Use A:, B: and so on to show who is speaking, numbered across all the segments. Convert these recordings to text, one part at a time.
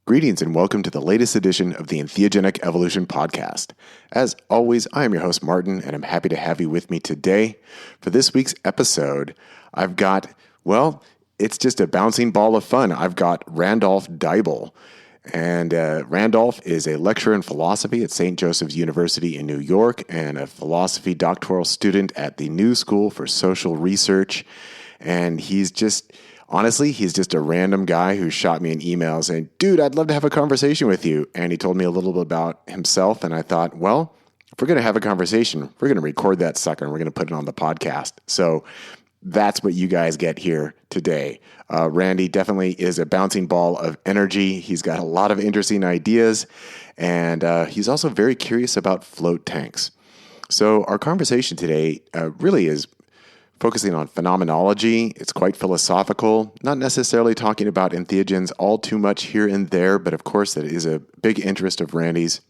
A: Greetings and welcome to the latest edition of the Entheogenic Evolution Podcast. As always, I am your host, Martin, and I'm happy to have you with me today. For this week's episode, I've got, it's just a bouncing ball of fun. I've got Randolph Dible. And Randolph is a lecturer in philosophy at St. Joseph's University in New York and a philosophy doctoral student at the New School for Social Research. And he's just a random guy who shot me an email saying, dude, I'd love to have a conversation with you. And he told me a little bit about himself. And I thought, well, if we're going to have a conversation, we're going to record that sucker and we're going to put it on the podcast. So that's what you guys get here today. Randy definitely is a bouncing ball of energy. He's got a lot of interesting ideas. And he's also very curious about float tanks. So our conversation today really is focusing on phenomenology. It's quite philosophical, not necessarily talking about entheogens all too much here and there, but of course that is a big interest of Randy's.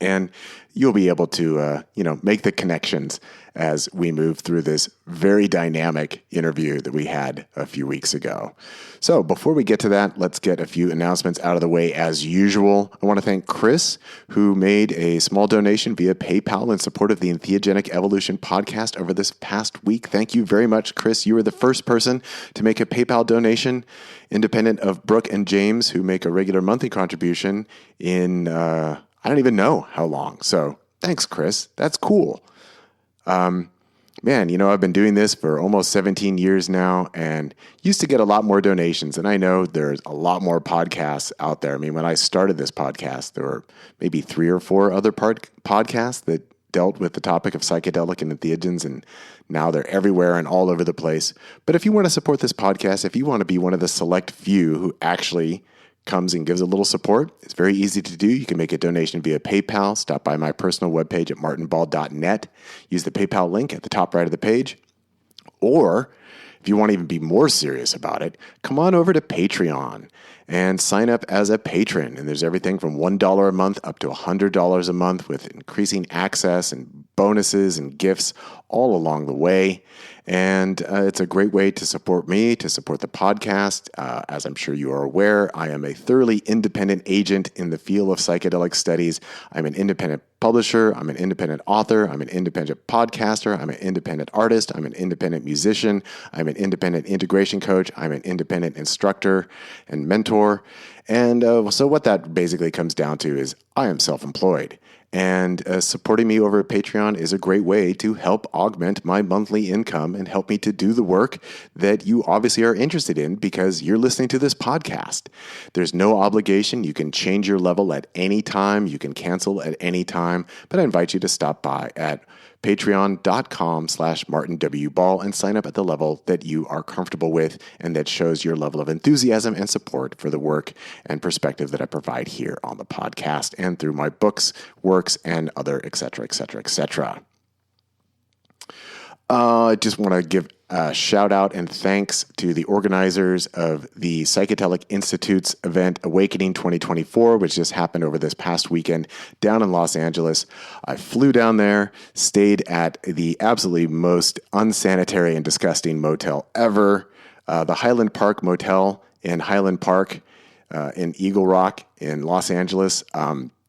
A: And you'll be able to, make the connections as we move through this very dynamic interview that we had a few weeks ago. So before we get to that, let's get a few announcements out of the way as usual. I want to thank Chris, who made a small donation via PayPal in support of the Entheogenic Evolution podcast over this past week. Thank you very much, Chris. You were the first person to make a PayPal donation, independent of Brooke and James, who make a regular monthly contribution in I don't even know how long. So thanks, Chris. That's cool. I've been doing this for almost 17 years now and used to get a lot more donations. And I know there's a lot more podcasts out there. I mean, when I started this podcast, there were maybe 3 or 4 other podcasts that dealt with the topic of psychedelic and entheogens, and now they're everywhere and all over the place. But if you want to support this podcast, if you want to be one of the select few who actually comes and gives a little support, it's very easy to do. You can make a donation via PayPal. Stop by my personal webpage at martinball.net. Use the PayPal link at the top right of the page. Or if you want to even be more serious about it, come on over to Patreon and sign up as a patron. And there's everything from $1 a month up to $100 a month with increasing access and bonuses and gifts all along the way. And it's a great way to support me, to support the podcast. As I'm sure you are aware, I am a thoroughly independent agent in the field of psychedelic studies. I'm an independent publisher. I'm an independent author. I'm an independent podcaster. I'm an independent artist. I'm an independent musician. I'm an independent integration coach. I'm an independent instructor and mentor. And so what that basically comes down to is I am self-employed. And supporting me over at Patreon is a great way to help augment my monthly income and help me to do the work that you obviously are interested in because you're listening to this podcast. There's no obligation. You can change your level at any time. You can cancel at any time. But I invite you to stop by at patreon.com/MartinWBall and sign up at the level that you are comfortable with and that shows your level of enthusiasm and support for the work and perspective that I provide here on the podcast and through my books, works, and other et cetera, et cetera, et cetera. I just want to give a shout out and thanks to the organizers of the Psychedelic Institute's event Awakening 2024, which just happened over this past weekend down in Los Angeles. I flew down there, stayed at the absolutely most unsanitary and disgusting motel ever, the Highland Park Motel in Highland Park in Eagle Rock in Los Angeles.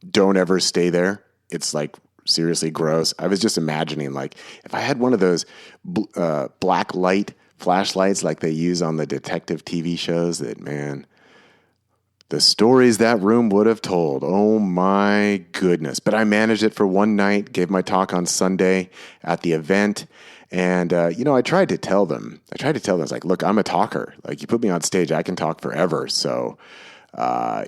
A: Don't ever stay there. It's like seriously gross. I was just imagining, like, if I had one of those black light flashlights like they use on the detective TV shows, that, man, the stories that room would have told. Oh my goodness. But I managed it for one night, gave my talk on Sunday at the event. And, I tried to tell them, I was like, look, I'm a talker. Like, you put me on stage, I can talk forever. So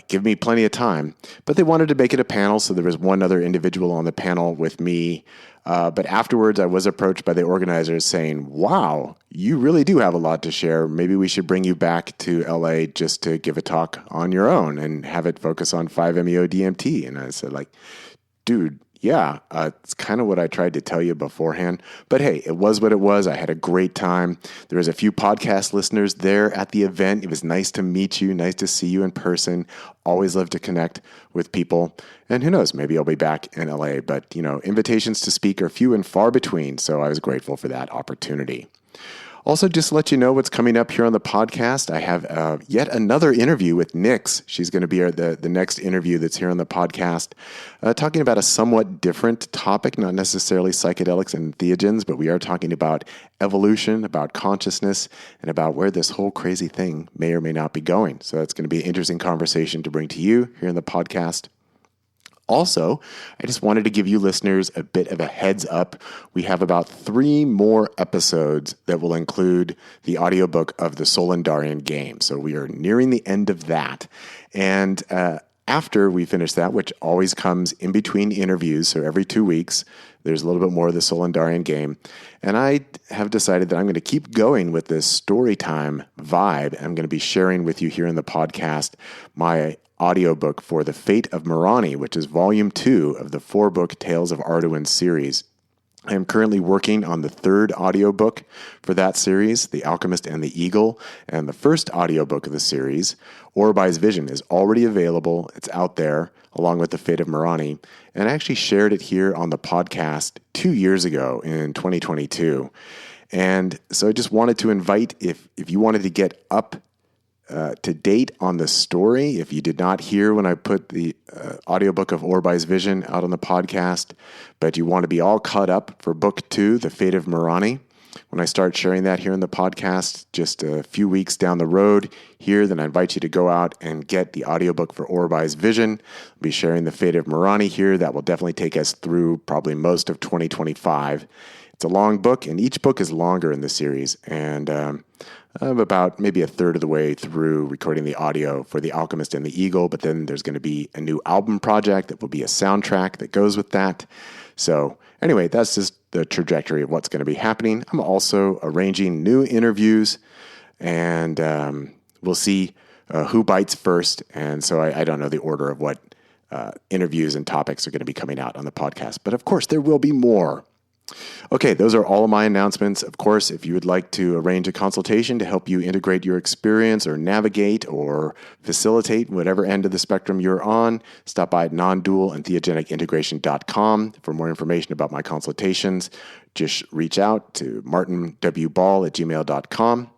A: give me plenty of time. But they wanted to make it a panel, so there was one other individual on the panel with me. But afterwards, I was approached by the organizers saying, wow, you really do have a lot to share. Maybe we should bring you back to LA just to give a talk on your own and have it focus on 5-MeO-DMT. And I said, like, dude, yeah, it's kind of what I tried to tell you beforehand. But hey, it was what it was. I had a great time. There was a few podcast listeners there at the event. It was nice to meet you, nice to see you in person. Always love to connect with people. And who knows, maybe I'll be back in LA. But, invitations to speak are few and far between. So I was grateful for that opportunity. Also, just to let you know what's coming up here on the podcast, I have yet another interview with Nix. She's going to be the next interview that's here on the podcast, talking about a somewhat different topic, not necessarily psychedelics and entheogens, but we are talking about evolution, about consciousness, and about where this whole crazy thing may or may not be going. So it's going to be an interesting conversation to bring to you here in the podcast. Also, I just wanted to give you listeners a bit of a heads up. We have about 3 more episodes that will include the audiobook of the Solendarian game. So we are nearing the end of that. And after we finish that, which always comes in between interviews, so every 2 weeks, there's a little bit more of the Solendarian game. And I have decided that I'm going to keep going with this story time vibe. I'm going to be sharing with you here in the podcast my audiobook for The Fate of Morani, which is volume 2 of the 4-book Tales of Arduin series. I am currently working on the 3rd audiobook for that series, The Alchemist and the Eagle, and the first audiobook of the series, Orby's Vision, is already available. It's out there, along with The Fate of Morani, and I actually shared it here on the podcast 2 years ago in 2022. And so I just wanted to invite, if you wanted to get up to date on the story, if you did not hear when I put the audiobook of Orby's Vision out on the podcast, but you want to be all caught up for book 2, The Fate of Morani, when I start sharing that here in the podcast just a few weeks down the road here, then I invite you to go out and get the audiobook for Orby's Vision. I'll be sharing The Fate of Morani here. That will definitely take us through probably most of 2025. It's a long book, and each book is longer in the series, and I'm about maybe a third of the way through recording the audio for The Alchemist and the Eagle, but then there's going to be a new album project that will be a soundtrack that goes with that. So anyway, that's just the trajectory of what's going to be happening. I'm also arranging new interviews, and we'll see who bites first. And so I don't know the order of what interviews and topics are going to be coming out on the podcast, but of course there will be more. Okay, those are all of my announcements. Of course, if you would like to arrange a consultation to help you integrate your experience or navigate or facilitate whatever end of the spectrum you're on, stop by at nondualentheogenicintegration.com for more information about my consultations. Just reach out to martinwball@gmail.com.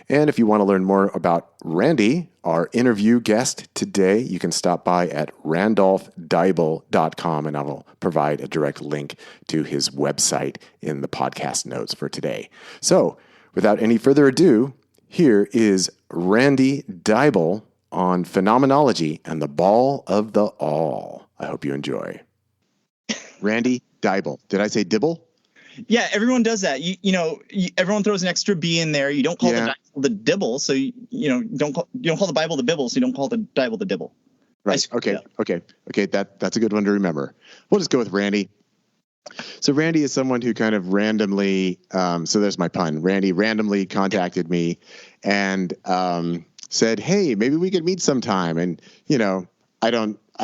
A: And if you want to learn more about Randy, our interview guest today, you can stop by at randolphdible.com, and I will provide a direct link to his website in the podcast notes for today. So, without any further ado, here is Randy Dible on Phenomenology and the Ball of the All. I hope you enjoy. Randy Dible. Did I say Dible?
B: Yeah, everyone does that. Everyone throws an extra B in there. You don't call the Dible, so you don't call the Bible the Bible, so you don't call the Dible the Dibble.
A: Right. Okay. That's a good one to remember. We'll just go with Randy. So Randy is someone who kind of randomly, so there's my pun. Randy randomly contacted me and said, "Hey, maybe we could meet sometime." And I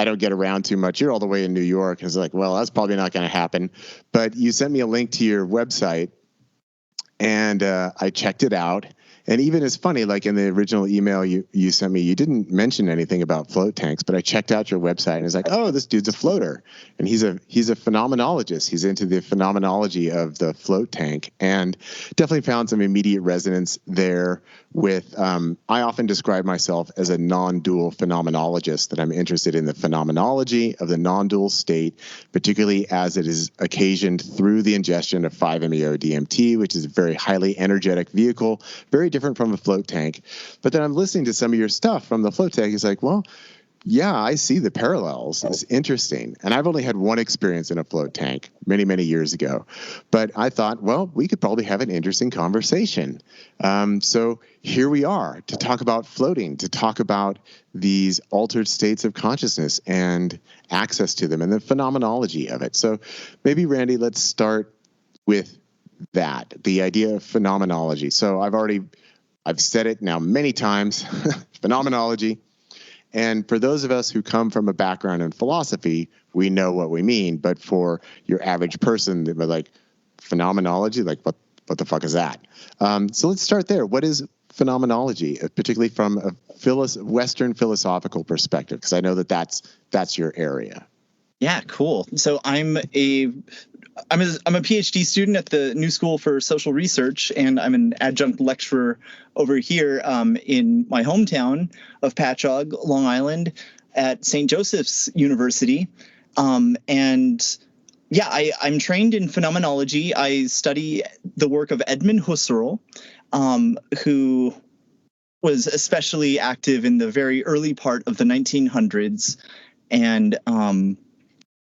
A: don't get around too much. You're all the way in New York. I was like, well, that's probably not going to happen. But you sent me a link to your website, and I checked it out. And even it's funny, like in the original email you sent me, you didn't mention anything about float tanks, but I checked out your website and it's like, oh, this dude's a floater. And he's a phenomenologist. He's into the phenomenology of the float tank, and definitely found some immediate resonance there with, I often describe myself as a non-dual phenomenologist, that I'm interested in the phenomenology of the non-dual state, particularly as it is occasioned through the ingestion of 5-MeO-DMT, which is a very highly energetic vehicle, very different from a float tank. But then I'm listening to some of your stuff from the float tank. It's like, well, yeah, I see the parallels. It's interesting. And I've only had one experience in a float tank many, many years ago. But I thought, well, we could probably have an interesting conversation. So here we are to talk about floating, to talk about these altered states of consciousness and access to them and the phenomenology of it. So maybe, Randy, let's start with that, the idea of phenomenology. So I've said it now many times, phenomenology. And for those of us who come from a background in philosophy, we know what we mean. But for your average person, they're like, phenomenology? Like, what the fuck is that? So let's start there. What is phenomenology, particularly from a Western philosophical perspective? Because I know that's your area.
B: Yeah, cool. So I'm a PhD student at the New School for Social Research, and I'm an adjunct lecturer over here in my hometown of Patchogue, Long Island, at St. Joseph's University. And yeah, I'm trained in phenomenology. I study the work of Edmund Husserl, who was especially active in the very early part of the 1900s, and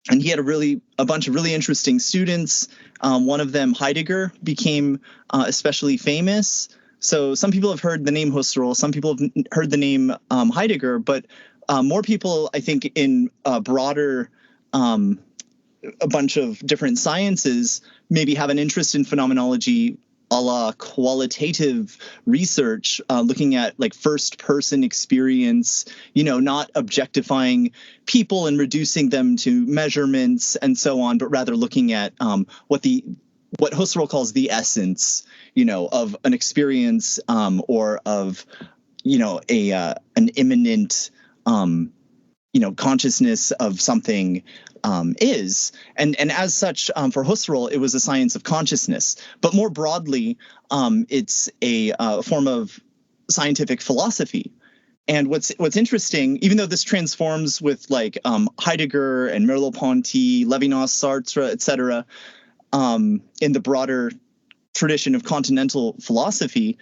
B: he had a bunch of really interesting students. One of them, Heidegger, became especially famous. So some people have heard the name Husserl, some people have heard the name Heidegger, but more people, I think, in broader a bunch of different sciences maybe have an interest in phenomenology a la qualitative research, looking at like first person experience, not objectifying people and reducing them to measurements and so on, but rather looking at what Husserl calls the essence, of an experience, or of, an immanent, consciousness of something is. And as such, for Husserl, it was a science of consciousness. But more broadly, it's a form of scientific philosophy. And what's interesting, even though this transforms with like Heidegger and Merleau-Ponty, Levinas, Sartre, et cetera, in the broader tradition of continental philosophy,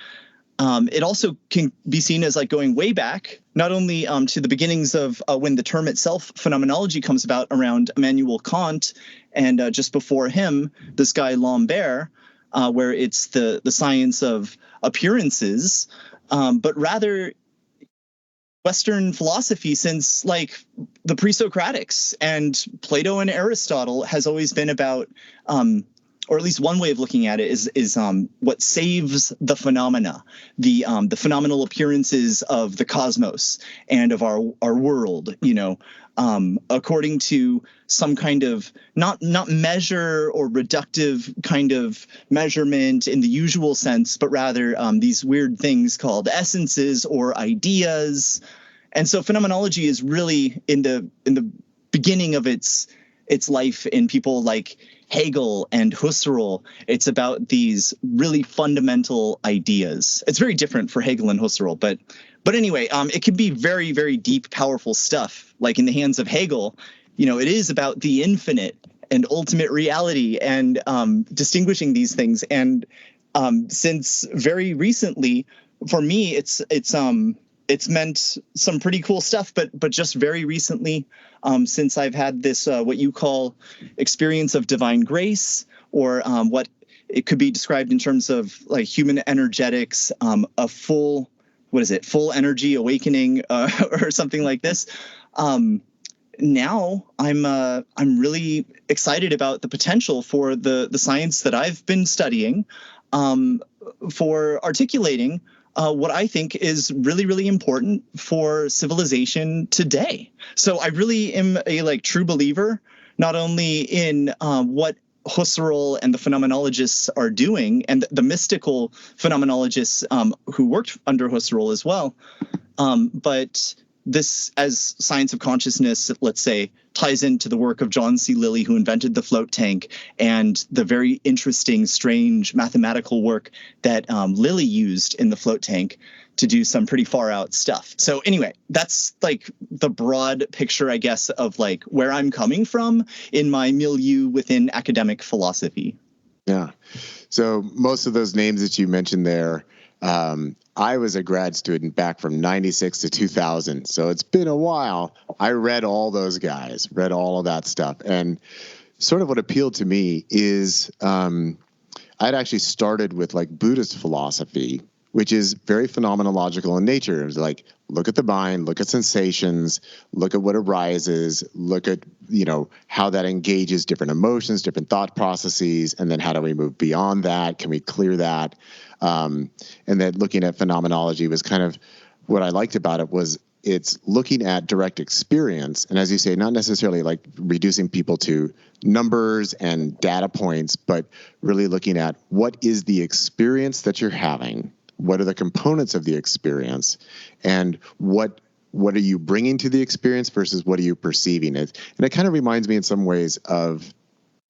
B: it also can be seen as like going way back, not only to the beginnings of when the term itself, phenomenology, comes about around Immanuel Kant, and just before him, this guy Lambert, where it's the science of appearances, but rather Western philosophy since like the pre-Socratics and Plato and Aristotle has always been about, or at least one way of looking at it is what saves the phenomena, the phenomenal appearances of the cosmos and of our world, according to some kind of not measure or reductive kind of measurement in the usual sense, but rather these weird things called essences or ideas. And so phenomenology is really in the beginning of its life in people like Hegel and Husserl. It's about these really fundamental ideas. It's very different for Hegel and Husserl, but anyway, it can be very, very deep, powerful stuff. Like in the hands of Hegel, it is about the infinite and ultimate reality and distinguishing these things. And since very recently, for me, it's meant some pretty cool stuff, but just very recently, since I've had this what you call experience of divine grace, or what it could be described in terms of like human energetics, a full energy awakening, or something like this. Now I'm really excited about the potential for the science that I've been studying, for articulating what I think is really, really important for civilization today. So I really am a true believer, not only in what Husserl and the phenomenologists are doing, and the mystical phenomenologists who worked under Husserl as well, but this, as science of consciousness, let's say, ties into the work of John C. Lilly, who invented the float tank, and the very interesting, strange mathematical work that Lilly used in the float tank to do some pretty far out stuff. So anyway, that's like the broad picture, I guess, of like where I'm coming from in my milieu within academic philosophy.
A: Yeah. So most of those names that you mentioned there, I was a grad student back from 96 to 2000. So it's been a while. I read all those guys, read all of that stuff. And sort of what appealed to me is I'd actually started with like Buddhist philosophy, which is very phenomenological in nature. It was like, look at the mind, look at sensations, look at what arises, look at, how that engages different emotions, different thought processes, and then how do we move beyond that? Can we clear that? And then looking at phenomenology was kind of what I liked about it was it's looking at direct experience. And as you say, not necessarily like reducing people to numbers and data points, but really looking at what is the experience that you're having, what are the components of the experience, and what what are you bringing to the experience versus what are you perceiving it. And it kind of reminds me in some ways of,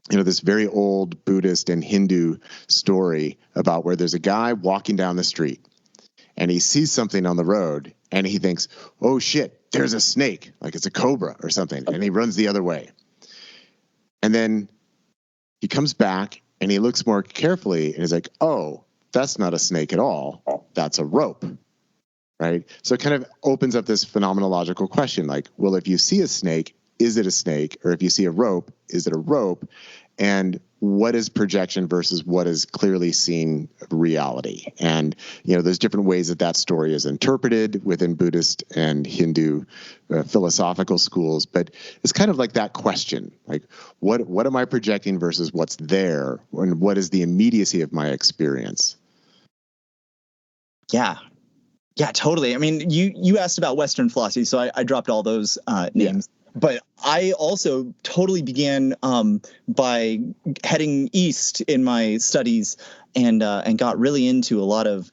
A: this very old Buddhist and Hindu story about where there's a guy walking down the street and he sees something on the road and he thinks, oh shit, there's a snake, like it's a cobra or something. And he runs the other way. And then he comes back and he looks more carefully and he's like, oh, that's not a snake at all. That's a rope. Right. So it kind of opens up this phenomenological question, like, well, if you see a snake, is it a snake? Or if you see a rope, is it a rope? And what is projection versus what is clearly seen reality? And, there's different ways that story is interpreted within Buddhist and Hindu philosophical schools. But it's kind of like that question, like, what am I projecting versus what's there? And what is the immediacy of my experience?
B: Yeah. Yeah, totally. I mean, you asked about Western philosophy, so I dropped all those names. Yeah. But I also totally began by heading east in my studies and got really into a lot of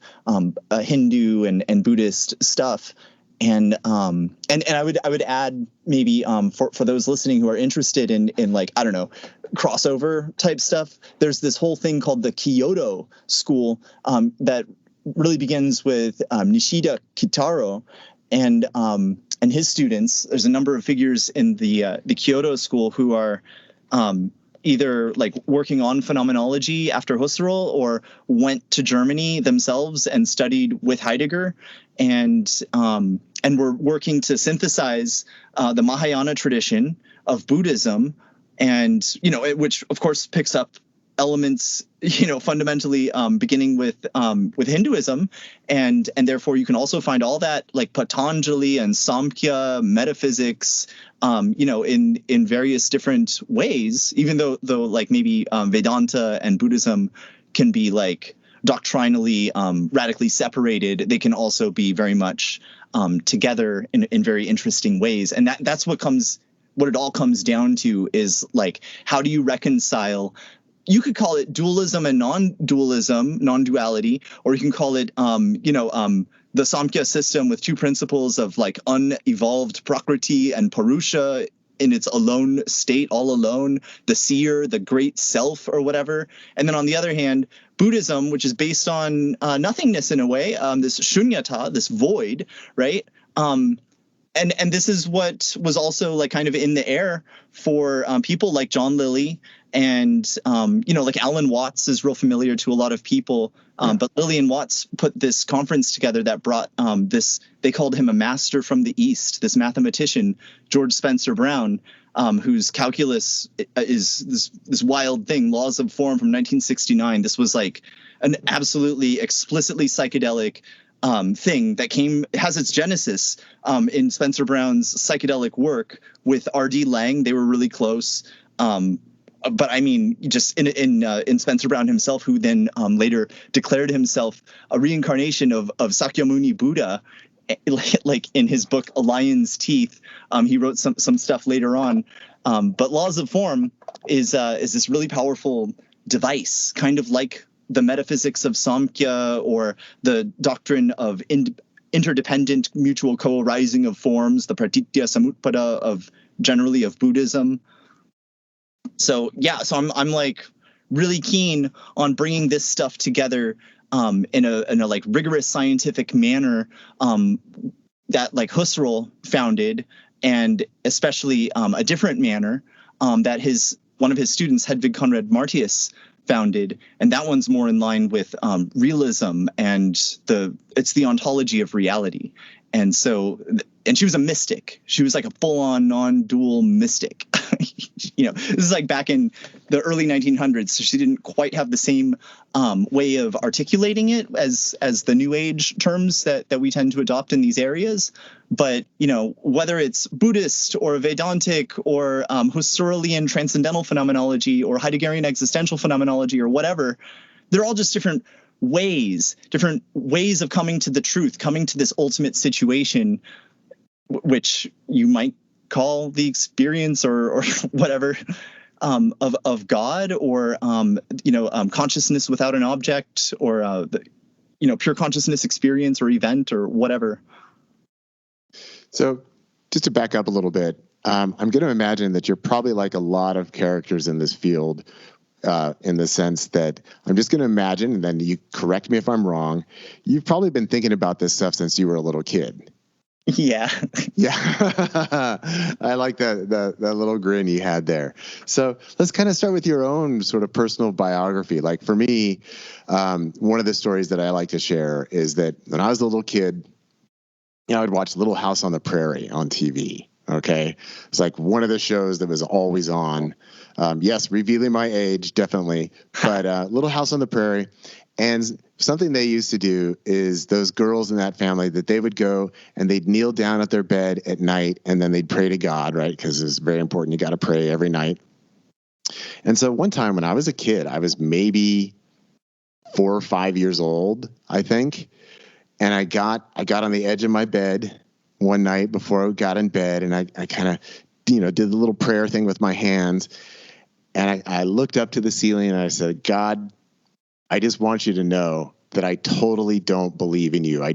B: Hindu and Buddhist stuff. And I would add maybe for those listening who are interested in like, I don't know, crossover type stuff, there's this whole thing called the Kyoto school that really begins with Nishida Kitaro and his students. There's a number of figures in the Kyoto school who are either like working on phenomenology after Husserl or went to Germany themselves and studied with Heidegger and were working to synthesize the Mahayana tradition of Buddhism and, which of course picks up elements, fundamentally beginning with Hinduism, and therefore you can also find all that like Patanjali and Samkhya metaphysics, in various different ways. Even though like maybe Vedanta and Buddhism can be like doctrinally radically separated, they can also be very much together in very interesting ways. And that's what it all comes down to is like, how do you reconcile? You could call it dualism and non-dualism, non-duality, or you can call it, the Samkhya system with two principles of like unevolved Prakriti and Purusha in its alone state, all alone, the seer, the great self or whatever. And then on the other hand, Buddhism, which is based on nothingness in a way, this shunyata, this void, right? And this is what was also like kind of in the air for people like John Lilly and, like Alan Watts is real familiar to a lot of people. But Lillian Watts put this conference together that brought this, they called him a master from the East, this mathematician, George Spencer Brown, whose calculus is this wild thing, Laws of Form from 1969. This was like an absolutely explicitly psychedelic thing that has its genesis in Spencer Brown's psychedelic work with R.D. Laing. They were really close. But I mean, just in Spencer Brown himself, who then later declared himself a reincarnation of Sakyamuni Buddha, like in his book A Lion's Teeth. He wrote some stuff later on. But Laws of Form is this really powerful device, kind of like the metaphysics of Samkhya or the doctrine of interdependent mutual co-arising of forms, the pratitya samutpada of Buddhism. So I'm like really keen on bringing this stuff together in a like rigorous scientific manner that like Husserl founded, and especially a different manner that one of his students, Hedvig Conrad Martius, founded, and that one's more in line with realism and it's the ontology of reality. And so, and she was a mystic. She was like a full-on non-dual mystic. This is like back in the early 1900s, so she didn't quite have the same way of articulating it as the New Age terms that we tend to adopt in these areas. But, whether it's Buddhist or Vedantic or Husserlian transcendental phenomenology or Heideggerian existential phenomenology or whatever, they're all just different ways of coming to the truth, coming to this ultimate situation, which you might call the experience or whatever of God, or consciousness without an object, or pure consciousness experience or event or whatever.
A: So just to back up a little bit, I'm going to imagine that you're probably like a lot of characters in this field, in the sense that I'm just going to imagine, and then you correct me if I'm wrong, you've probably been thinking about this stuff since you were a little kid.
B: Yeah.
A: Yeah. I like that little grin you had there. So let's kind of start with your own sort of personal biography. Like for me, one of the stories that I like to share is that when I was a little kid, I would watch Little House on the Prairie on TV. Okay. It's like one of the shows that was always on. Yes, revealing my age, definitely. But Little House on the Prairie. And something they used to do is those girls in that family, that they would go and they'd kneel down at their bed at night and then they'd pray to God, right? Because it's very important. You got to pray every night. And so one time when I was a kid, I was maybe 4 or 5 years old, I think. And I got on the edge of my bed one night before I got in bed, and I kind of, did the little prayer thing with my hands. And I looked up to the ceiling and I said, God, I just want you to know that I totally don't believe in you. I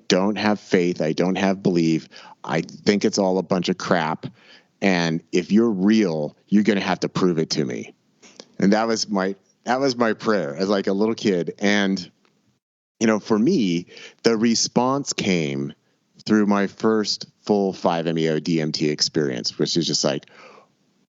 A: don't have faith. I don't have belief. I think it's all a bunch of crap. And if you're real, you're going to have to prove it to me. And that was my prayer as like a little kid. And, for me, the response came through my first full 5-MeO DMT experience, which is just like,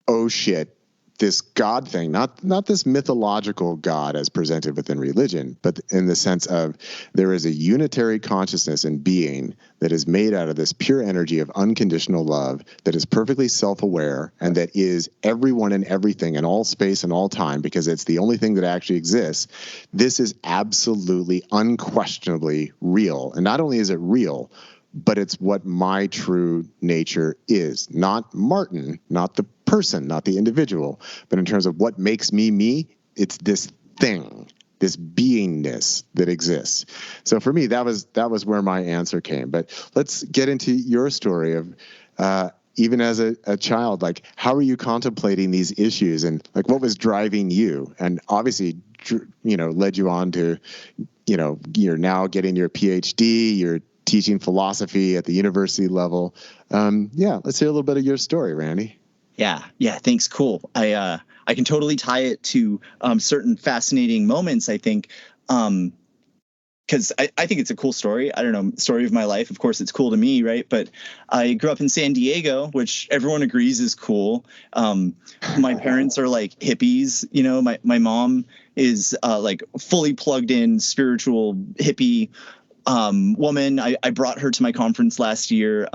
A: oh shit, this God thing, not this mythological God as presented within religion, but in the sense of there is a unitary consciousness and being that is made out of this pure energy of unconditional love that is perfectly self-aware and that is everyone and everything in all space and all time, because it's the only thing that actually exists. This is absolutely unquestionably real. And not only is it real, but it's what my true nature is. Not Martin, not the person, not the individual, but in terms of what makes me me, it's this thing, this beingness that exists. So for me, that was where my answer came. But let's get into your story of even as a child, like how are you contemplating these issues and like what was driving you? And obviously, led you on to, you're now getting your PhD, you're teaching philosophy at the university level. Let's hear a little bit of your story, Randy.
B: Yeah. Thanks. Cool. I can totally tie it to certain fascinating moments, I think, because I think it's a cool story. I don't know, story of my life. Of course, it's cool to me, right? But I grew up in San Diego, which everyone agrees is cool. My parents are like hippies. My mom is like fully plugged in spiritual hippie woman. I brought her to my conference last year,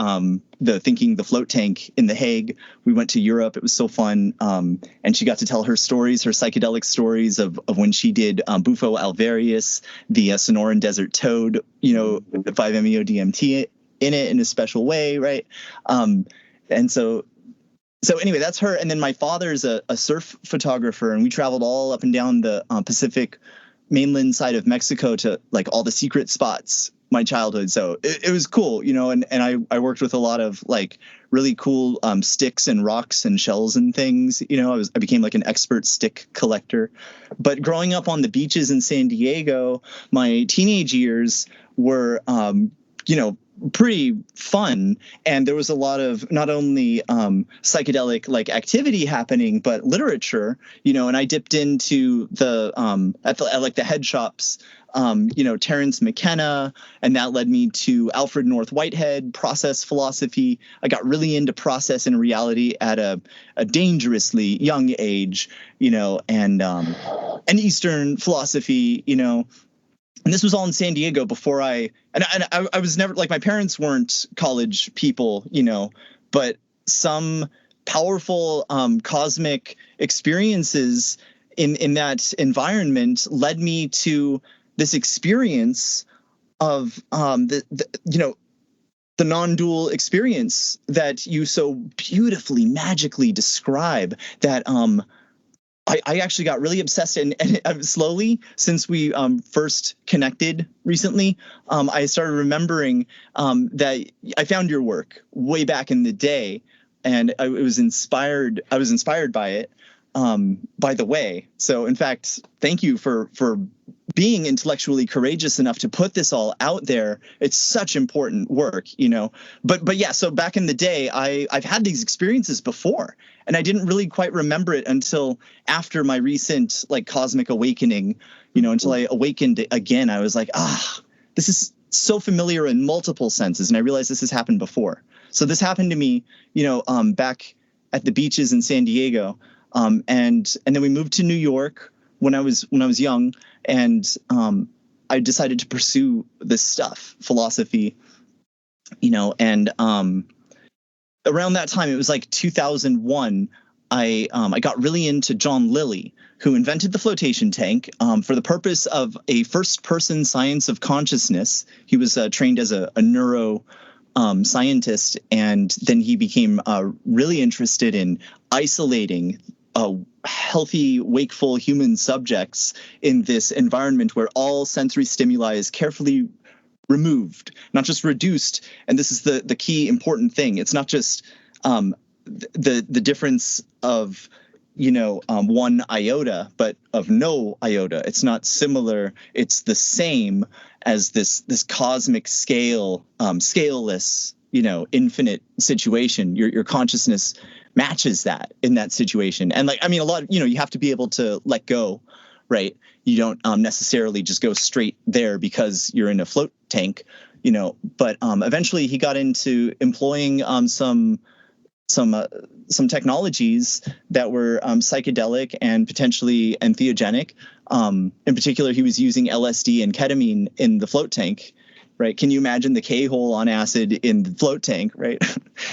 B: the Float Tank in The Hague. We went to Europe. It was so fun. And she got to tell her stories, her psychedelic stories of when she did Bufo alvarius, the Sonoran Desert Toad, the 5-MeO DMT in it in a special way, right? And so anyway, that's her. And then my father's a surf photographer, and we traveled all up and down the Pacific mainland side of Mexico to like all the secret spots my childhood. So it was cool, and I worked with a lot of like really cool sticks and rocks and shells and things. I became like an expert stick collector. But growing up on the beaches in San Diego, my teenage years were pretty fun, and there was a lot of not only psychedelic like activity happening, but literature, and I dipped into the at like the head shops, Terence McKenna, and that led me to Alfred North Whitehead, process philosophy. I got really into process and reality at a dangerously young age, and Eastern philosophy, And this was all in San Diego before I was never like, my parents weren't college people, but some powerful cosmic experiences in that environment led me to this experience of the non-dual experience that you so beautifully, magically describe, that I actually got really obsessed, and slowly, since we first connected recently, I started remembering that I found your work way back in the day, and I was inspired by it. by the way. So in fact, thank you for being intellectually courageous enough to put this all out there. It's such important work, but yeah, so back in the day, I've had these experiences before, and I didn't really quite remember it until after my recent like cosmic awakening, until I awakened again. I was like, this is so familiar in multiple senses, and I realized this has happened before. So this happened to me, back at the beaches in San Diego, and then we moved to New York when I was young, and I decided to pursue this stuff, philosophy, and around that time, it was like 2001. I got really into John Lilly, who invented the flotation tank for the purpose of a first-person science of consciousness. He was trained as a neuro scientist, and then he became really interested in isolating healthy, wakeful human subjects in this environment where all sensory stimuli is carefully removed, not just reduced. And this is the key important thing. It's not just the difference of one iota, but of no iota. It's not similar. It's the same as this cosmic scale, scaleless, infinite situation. Your consciousness matches that in that situation. And a lot of, you have to be able to let go, right? You don't necessarily just go straight there because you're in a float tank, but eventually he got into employing some technologies that were psychedelic and potentially entheogenic. In particular, he was using LSD and ketamine in the float tank, right? Can you imagine the K-hole on acid in the float tank, right?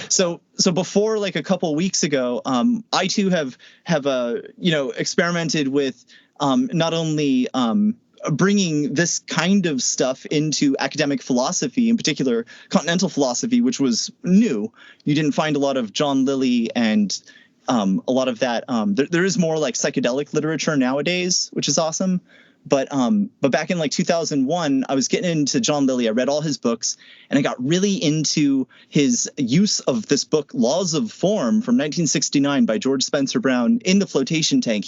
B: So before, like a couple of weeks ago, I too have experimented with not only bringing this kind of stuff into academic philosophy, in particular continental philosophy, which was new. You didn't find a lot of John Lilly and a lot of that. There is more like psychedelic literature nowadays, which is awesome. But back in like 2001, I was getting into John Lilly. I read all his books, and I got really into his use of this book, Laws of Form, from 1969 by George Spencer Brown in the flotation tank.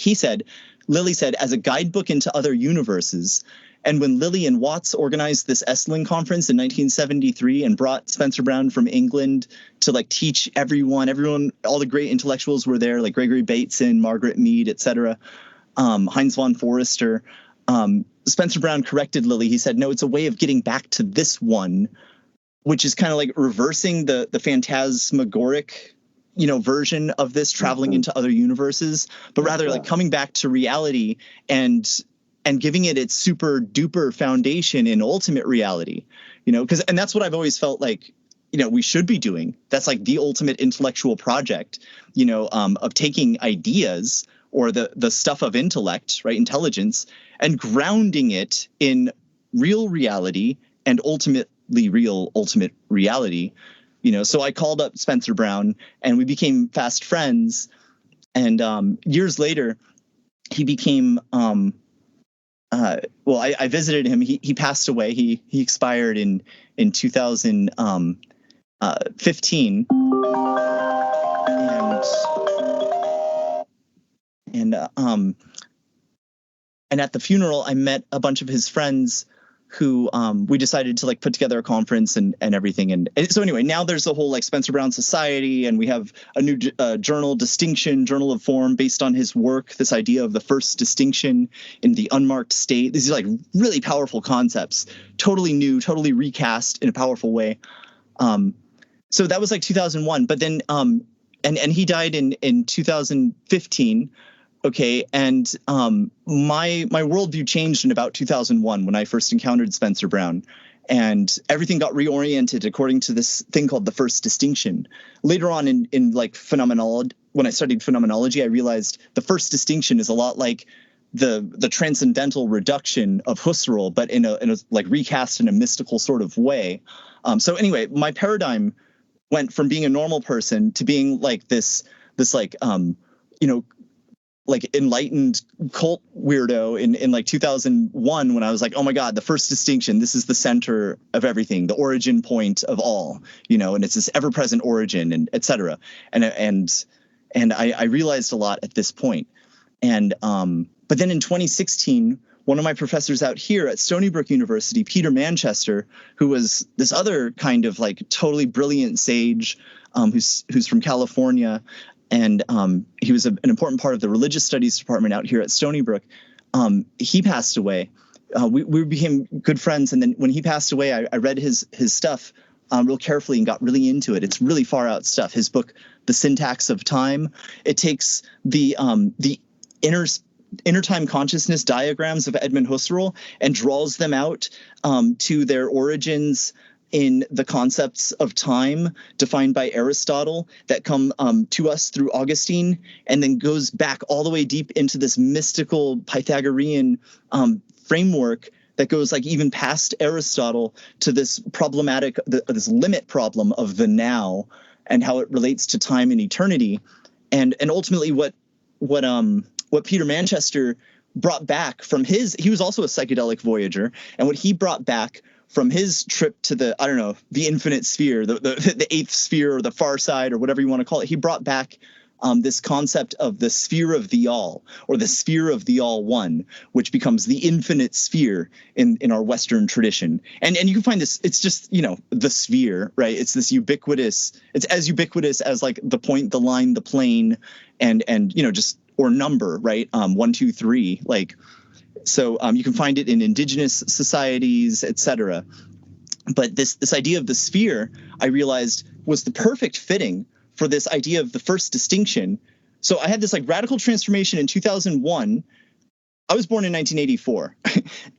B: Lilly said, as a guidebook into other universes. And when Lilly and Watts organized this Esalen conference in 1973 and brought Spencer Brown from England to like teach everyone, all the great intellectuals were there, like Gregory Bateson, Margaret Mead, etc., Heinz von Forster. Spencer Brown corrected Lilly. He said, no, it's a way of getting back to this one, which is kind of like reversing the phantasmagoric version of this, traveling into other universes, but rather like coming back to reality and giving it its super duper foundation in ultimate reality, and that's what I've always felt like, we should be doing. That's like the ultimate intellectual project, of taking ideas or the stuff of intellect, right, intelligence, and grounding it in real reality and ultimately real ultimate reality. So I called up Spencer Brown and we became fast friends. And years later, he became, I visited him. He passed away. He expired in 2015. And at the funeral, I met a bunch of his friends who we decided to like put together a conference and everything. And so anyway, now there's the whole like Spencer Brown Society, and we have a new journal, Distinction, Journal of Form, based on his work, this idea of the first distinction in the unmarked state. These are like really powerful concepts, totally new, totally recast in a powerful way. So that was like 2001, but then and he died in 2015. Okay, and my worldview changed in about 2001 when I first encountered Spencer Brown, and everything got reoriented according to this thing called the first distinction. Later on in like phenomenology, when I studied phenomenology, I realized the first distinction is a lot like the transcendental reduction of Husserl, but in a like recast in a mystical sort of way. So anyway, my paradigm went from being a normal person to being like this like like enlightened cult weirdo in like 2001, when I was like, oh my God, the first distinction, this is the center of everything, the origin point of all, and it's this ever present origin, and et cetera. And I realized a lot at this point. And but then in 2016, one of my professors out here at Stony Brook University, Peter Manchester, who was this other kind of like totally brilliant sage, who's from California, and he was an important part of the religious studies department out here at Stony Brook. He passed away. We became good friends, and then when he passed away, I read his stuff real carefully and got really into it. It's really far out stuff. His book, The Syntax of Time, it takes the inner time consciousness diagrams of Edmund Husserl and draws them out to their origins in the concepts of time defined by Aristotle that come to us through Augustine, and then goes back all the way deep into this mystical Pythagorean framework that goes like even past Aristotle to this problematic, this limit problem of the now and how it relates to time and eternity. And ultimately what Peter Manchester brought back from he was also a psychedelic voyager, and what he brought back from his trip to the infinite sphere, the eighth sphere or the far side or whatever you want to call it, he brought back this concept of the sphere of the all, or the sphere of the all one, which becomes the infinite sphere in our Western tradition. And you can find this, it's just, the sphere, right? It's this ubiquitous, it's as ubiquitous as like the point, the line, the plane, and just, or number, right? 1, 2, 3, like, so you can find it in indigenous societies, etc. But this idea of the sphere, I realized, was the perfect fitting for this idea of the first distinction. So I had this like radical transformation in 2001. I was born in 1984.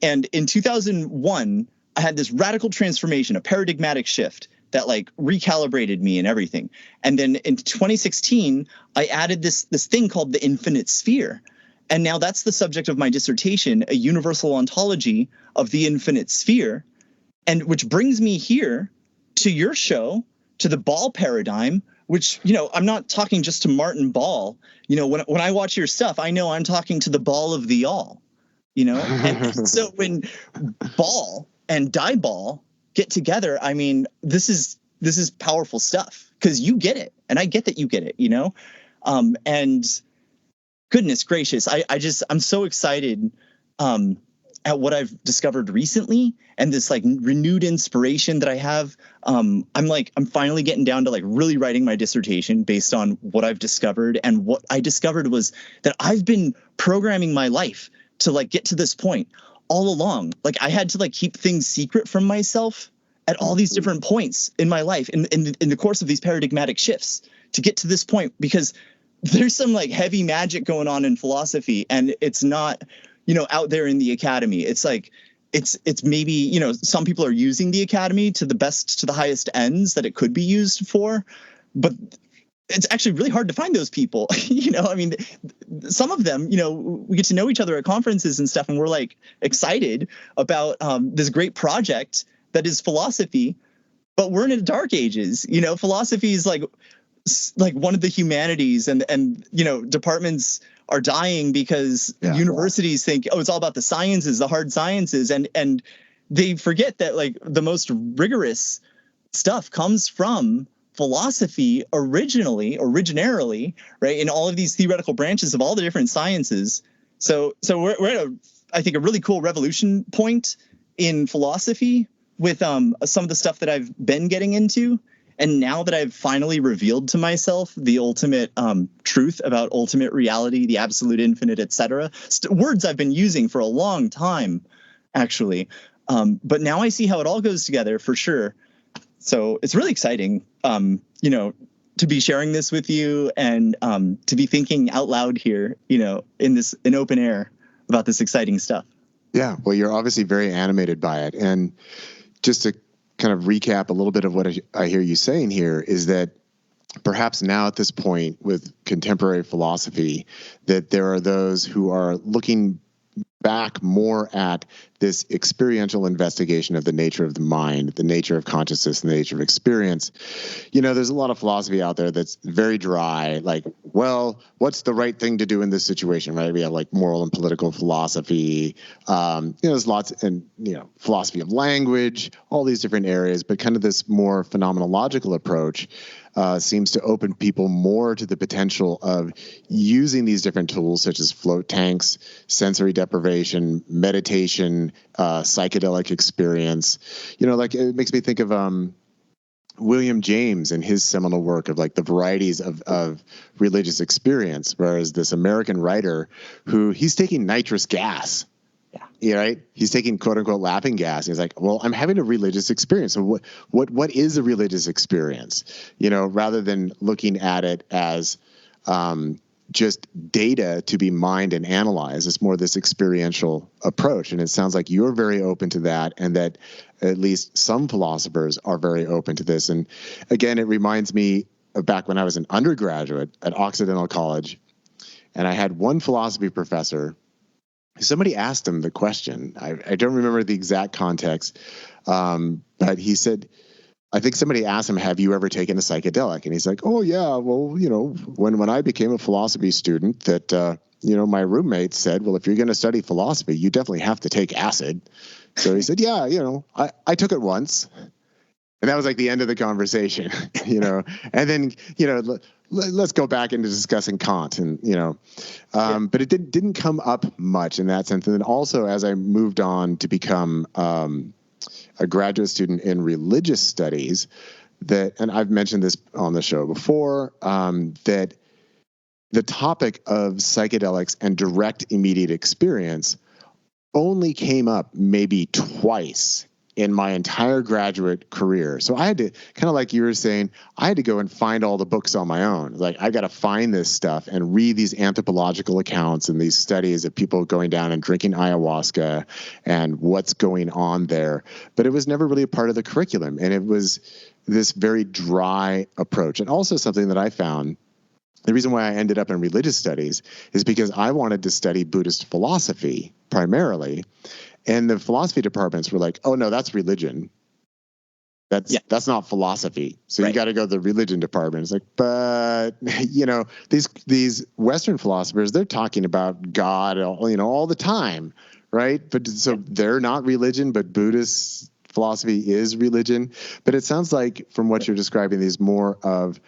B: And in 2001, I had this radical transformation, a paradigmatic shift that like recalibrated me and everything. And then in 2016, I added this thing called the infinite sphere. And now that's the subject of my dissertation, a universal ontology of the infinite sphere. And which brings me here to your show, to the Ball paradigm, which, I'm not talking just to Martin Ball. When I watch your stuff, I know I'm talking to the Ball of the all, And so when Ball and Dible get together, I mean, this is powerful stuff, because you get it, and I get that you get it, and goodness gracious, I'm so excited at what I've discovered recently, and this like renewed inspiration that I have. I'm finally getting down to like really writing my dissertation based on what I've discovered. And what I discovered was that I've been programming my life to like get to this point all along. Like I had to like keep things secret from myself at all these different points in my life in the course of these paradigmatic shifts to get to this point, because there's some like heavy magic going on in philosophy, and it's not, out there in the academy. It's like, it's maybe, some people are using the academy to the highest ends that it could be used for, but it's actually really hard to find those people. I mean, some of them, we get to know each other at conferences and stuff, and we're like excited about this great project that is philosophy, but we're in the dark ages. Philosophy is like one of the humanities, and departments are dying because universities think, it's all about the sciences, the hard sciences, and they forget that like the most rigorous stuff comes from philosophy originarily, right? In all of these theoretical branches of all the different sciences. So we're at I think a really cool revolution point in philosophy with some of the stuff that I've been getting into. And now that I've finally revealed to myself the ultimate truth about ultimate reality, the absolute infinite, etc., words I've been using for a long time, actually. But now I see how it all goes together for sure. So it's really exciting, to be sharing this with you, and to be thinking out loud here, in open air about this exciting stuff.
A: Yeah, well, you're obviously very animated by it. And just to kind of recap a little bit of what I hear you saying here is that perhaps now at this point with contemporary philosophy, that there are those who are looking back more at this experiential investigation of the nature of the mind, the nature of consciousness, and the nature of experience. There's a lot of philosophy out there that's very dry, like, well, what's the right thing to do in this situation, right? We have like moral and political philosophy, there's lots, and philosophy of language, all these different areas, but kind of this more phenomenological approach seems to open people more to the potential of using these different tools, such as float tanks, sensory deprivation, meditation, psychedelic experience. Like it makes me think of William James and his seminal work of like the varieties of religious experience, whereas this American writer who he's taking nitrous gas. Yeah, right. He's taking quote unquote laughing gas. He's like, well, I'm having a religious experience. So what is a religious experience? Rather than looking at it as just data to be mined and analyzed, it's more this experiential approach. And it sounds like you're very open to that, and that at least some philosophers are very open to this. And again, it reminds me of back when I was an undergraduate at Occidental College, and I had one philosophy professor. Somebody asked him the question. I don't remember the exact context, but he said, I think somebody asked him, have you ever taken a psychedelic? And he's like, oh, yeah, well, when I became a philosophy student that, my roommate said, well, if you're going to study philosophy, you definitely have to take acid. So he said, yeah, I took it once. And that was like the end of the conversation, and then, let's go back into discussing Kant and, but it didn't come up much in that sense. And then also as I moved on to become a graduate student in religious studies, and I've mentioned this on the show before, that the topic of psychedelics and direct immediate experience only came up maybe twice in my entire graduate career. So I had to, kind of like you were saying, I had to go and find all the books on my own. Like, I got to find this stuff and read these anthropological accounts and these studies of people going down and drinking ayahuasca and what's going on there. But it was never really a part of the curriculum. And it was this very dry approach. And also something that I found, the reason why I ended up in religious studies is because I wanted to study Buddhist philosophy primarily. And the philosophy departments were like, oh, no, that's religion. That's not philosophy. So right. You got to go to the religion department. It's like, but, these Western philosophers, they're talking about God, all the time, right? But so they're not religion, but Buddhist philosophy is religion. But it sounds like from what you're describing, there's more of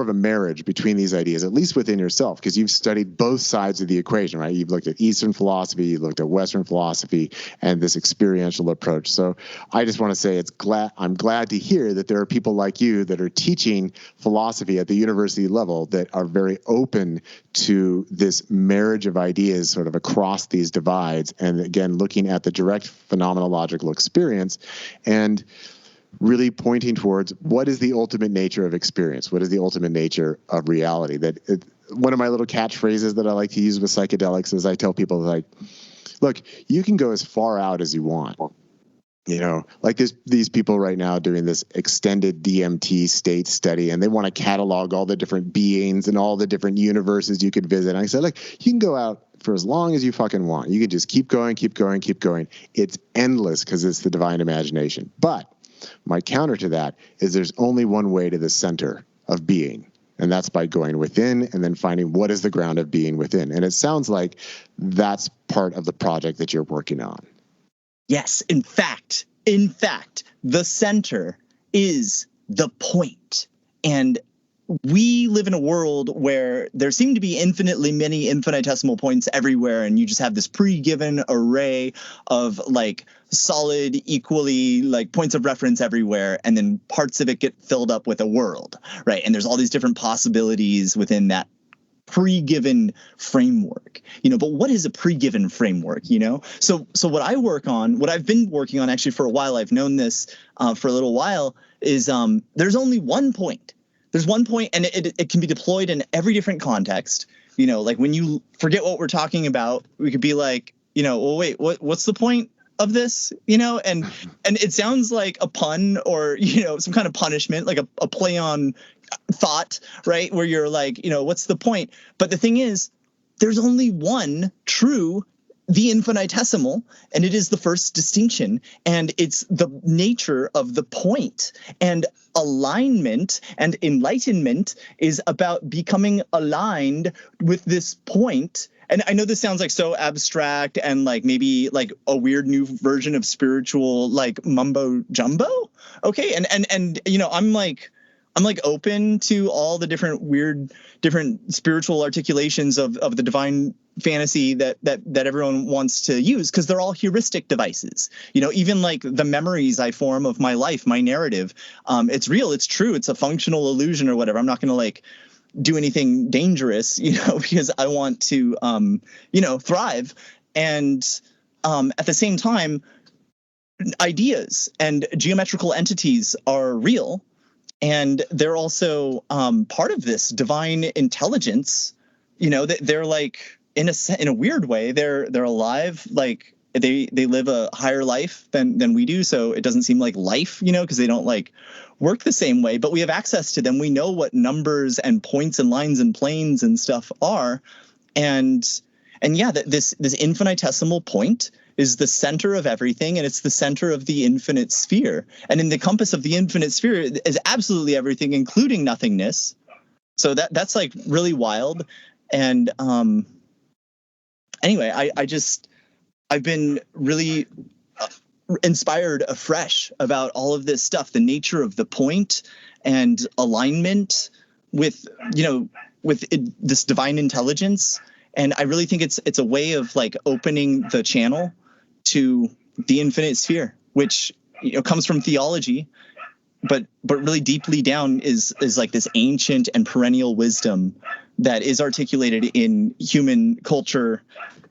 A: a marriage between these ideas, at least within yourself, because you've studied both sides of the equation, right? You've looked at Eastern philosophy, you looked at Western philosophy, and this experiential approach. So I just want to say I'm glad to hear that there are people like you that are teaching philosophy at the university level that are very open to this marriage of ideas sort of across these divides. And again, looking at the direct phenomenological experience and really pointing towards what is the ultimate nature of experience? What is the ultimate nature of reality? One of my little catchphrases that I like to use with psychedelics is I tell people, like, look, you can go as far out as you want. Like there's these people right now doing this extended DMT state study, and they want to catalog all the different beings and all the different universes you could visit. And I said, look, you can go out for as long as you fucking want. You can just keep going, keep going, keep going. It's endless because it's the divine imagination. But my counter to that is there's only one way to the center of being, and that's by going within and then finding what is the ground of being within. And it sounds like that's part of the project that you're working on.
B: Yes, in fact, the center is the point. And we live in a world where there seem to be infinitely many infinitesimal points everywhere, and you just have this pre-given array of like solid, equally like points of reference everywhere, and then parts of it get filled up with a world, right? And there's all these different possibilities within that pre-given framework, but what is a pre-given framework, So what I work on, what I've been working on actually for a while, I've known this for a little while, is there's only one point. There's one point, and it can be deployed in every different context. Like when you forget what we're talking about, we could be like, well, wait, what's the point of this? And it sounds like a pun or, some kind of punishment, like a play on thought, right? Where you're like, what's the point? But the thing is, there's only one true, the infinitesimal, and it is the first distinction, and it's the nature of the point. And alignment and enlightenment is about becoming aligned with this point. And I know this sounds like so abstract and like maybe like a weird new version of spiritual like mumbo jumbo. Okay. And I'm like, I'm like open to all the different spiritual articulations of the divine fantasy that everyone wants to use, because they're all heuristic devices. Even like the memories I form of my life, my narrative, it's real, it's true, it's a functional illusion or whatever. I'm not going to like do anything dangerous, because I want to, thrive. And at the same time, ideas and geometrical entities are real. And they're also part of this divine intelligence. They're like, in a weird way, they're alive. Like they live a higher life than we do. So it doesn't seem like life, because they don't like work the same way. But we have access to them. We know what numbers and points and lines and planes and stuff are. And yeah, this infinitesimal point is the center of everything, and it's the center of the infinite sphere. And in the compass of the infinite sphere is absolutely everything, including nothingness. So that's like really wild. And anyway, I've been really inspired afresh about all of this stuff, the nature of the point and alignment with this divine intelligence. And I really think it's a way of like opening the channel to the infinite sphere, which comes from theology, but really deeply down is like this ancient and perennial wisdom that is articulated in human culture,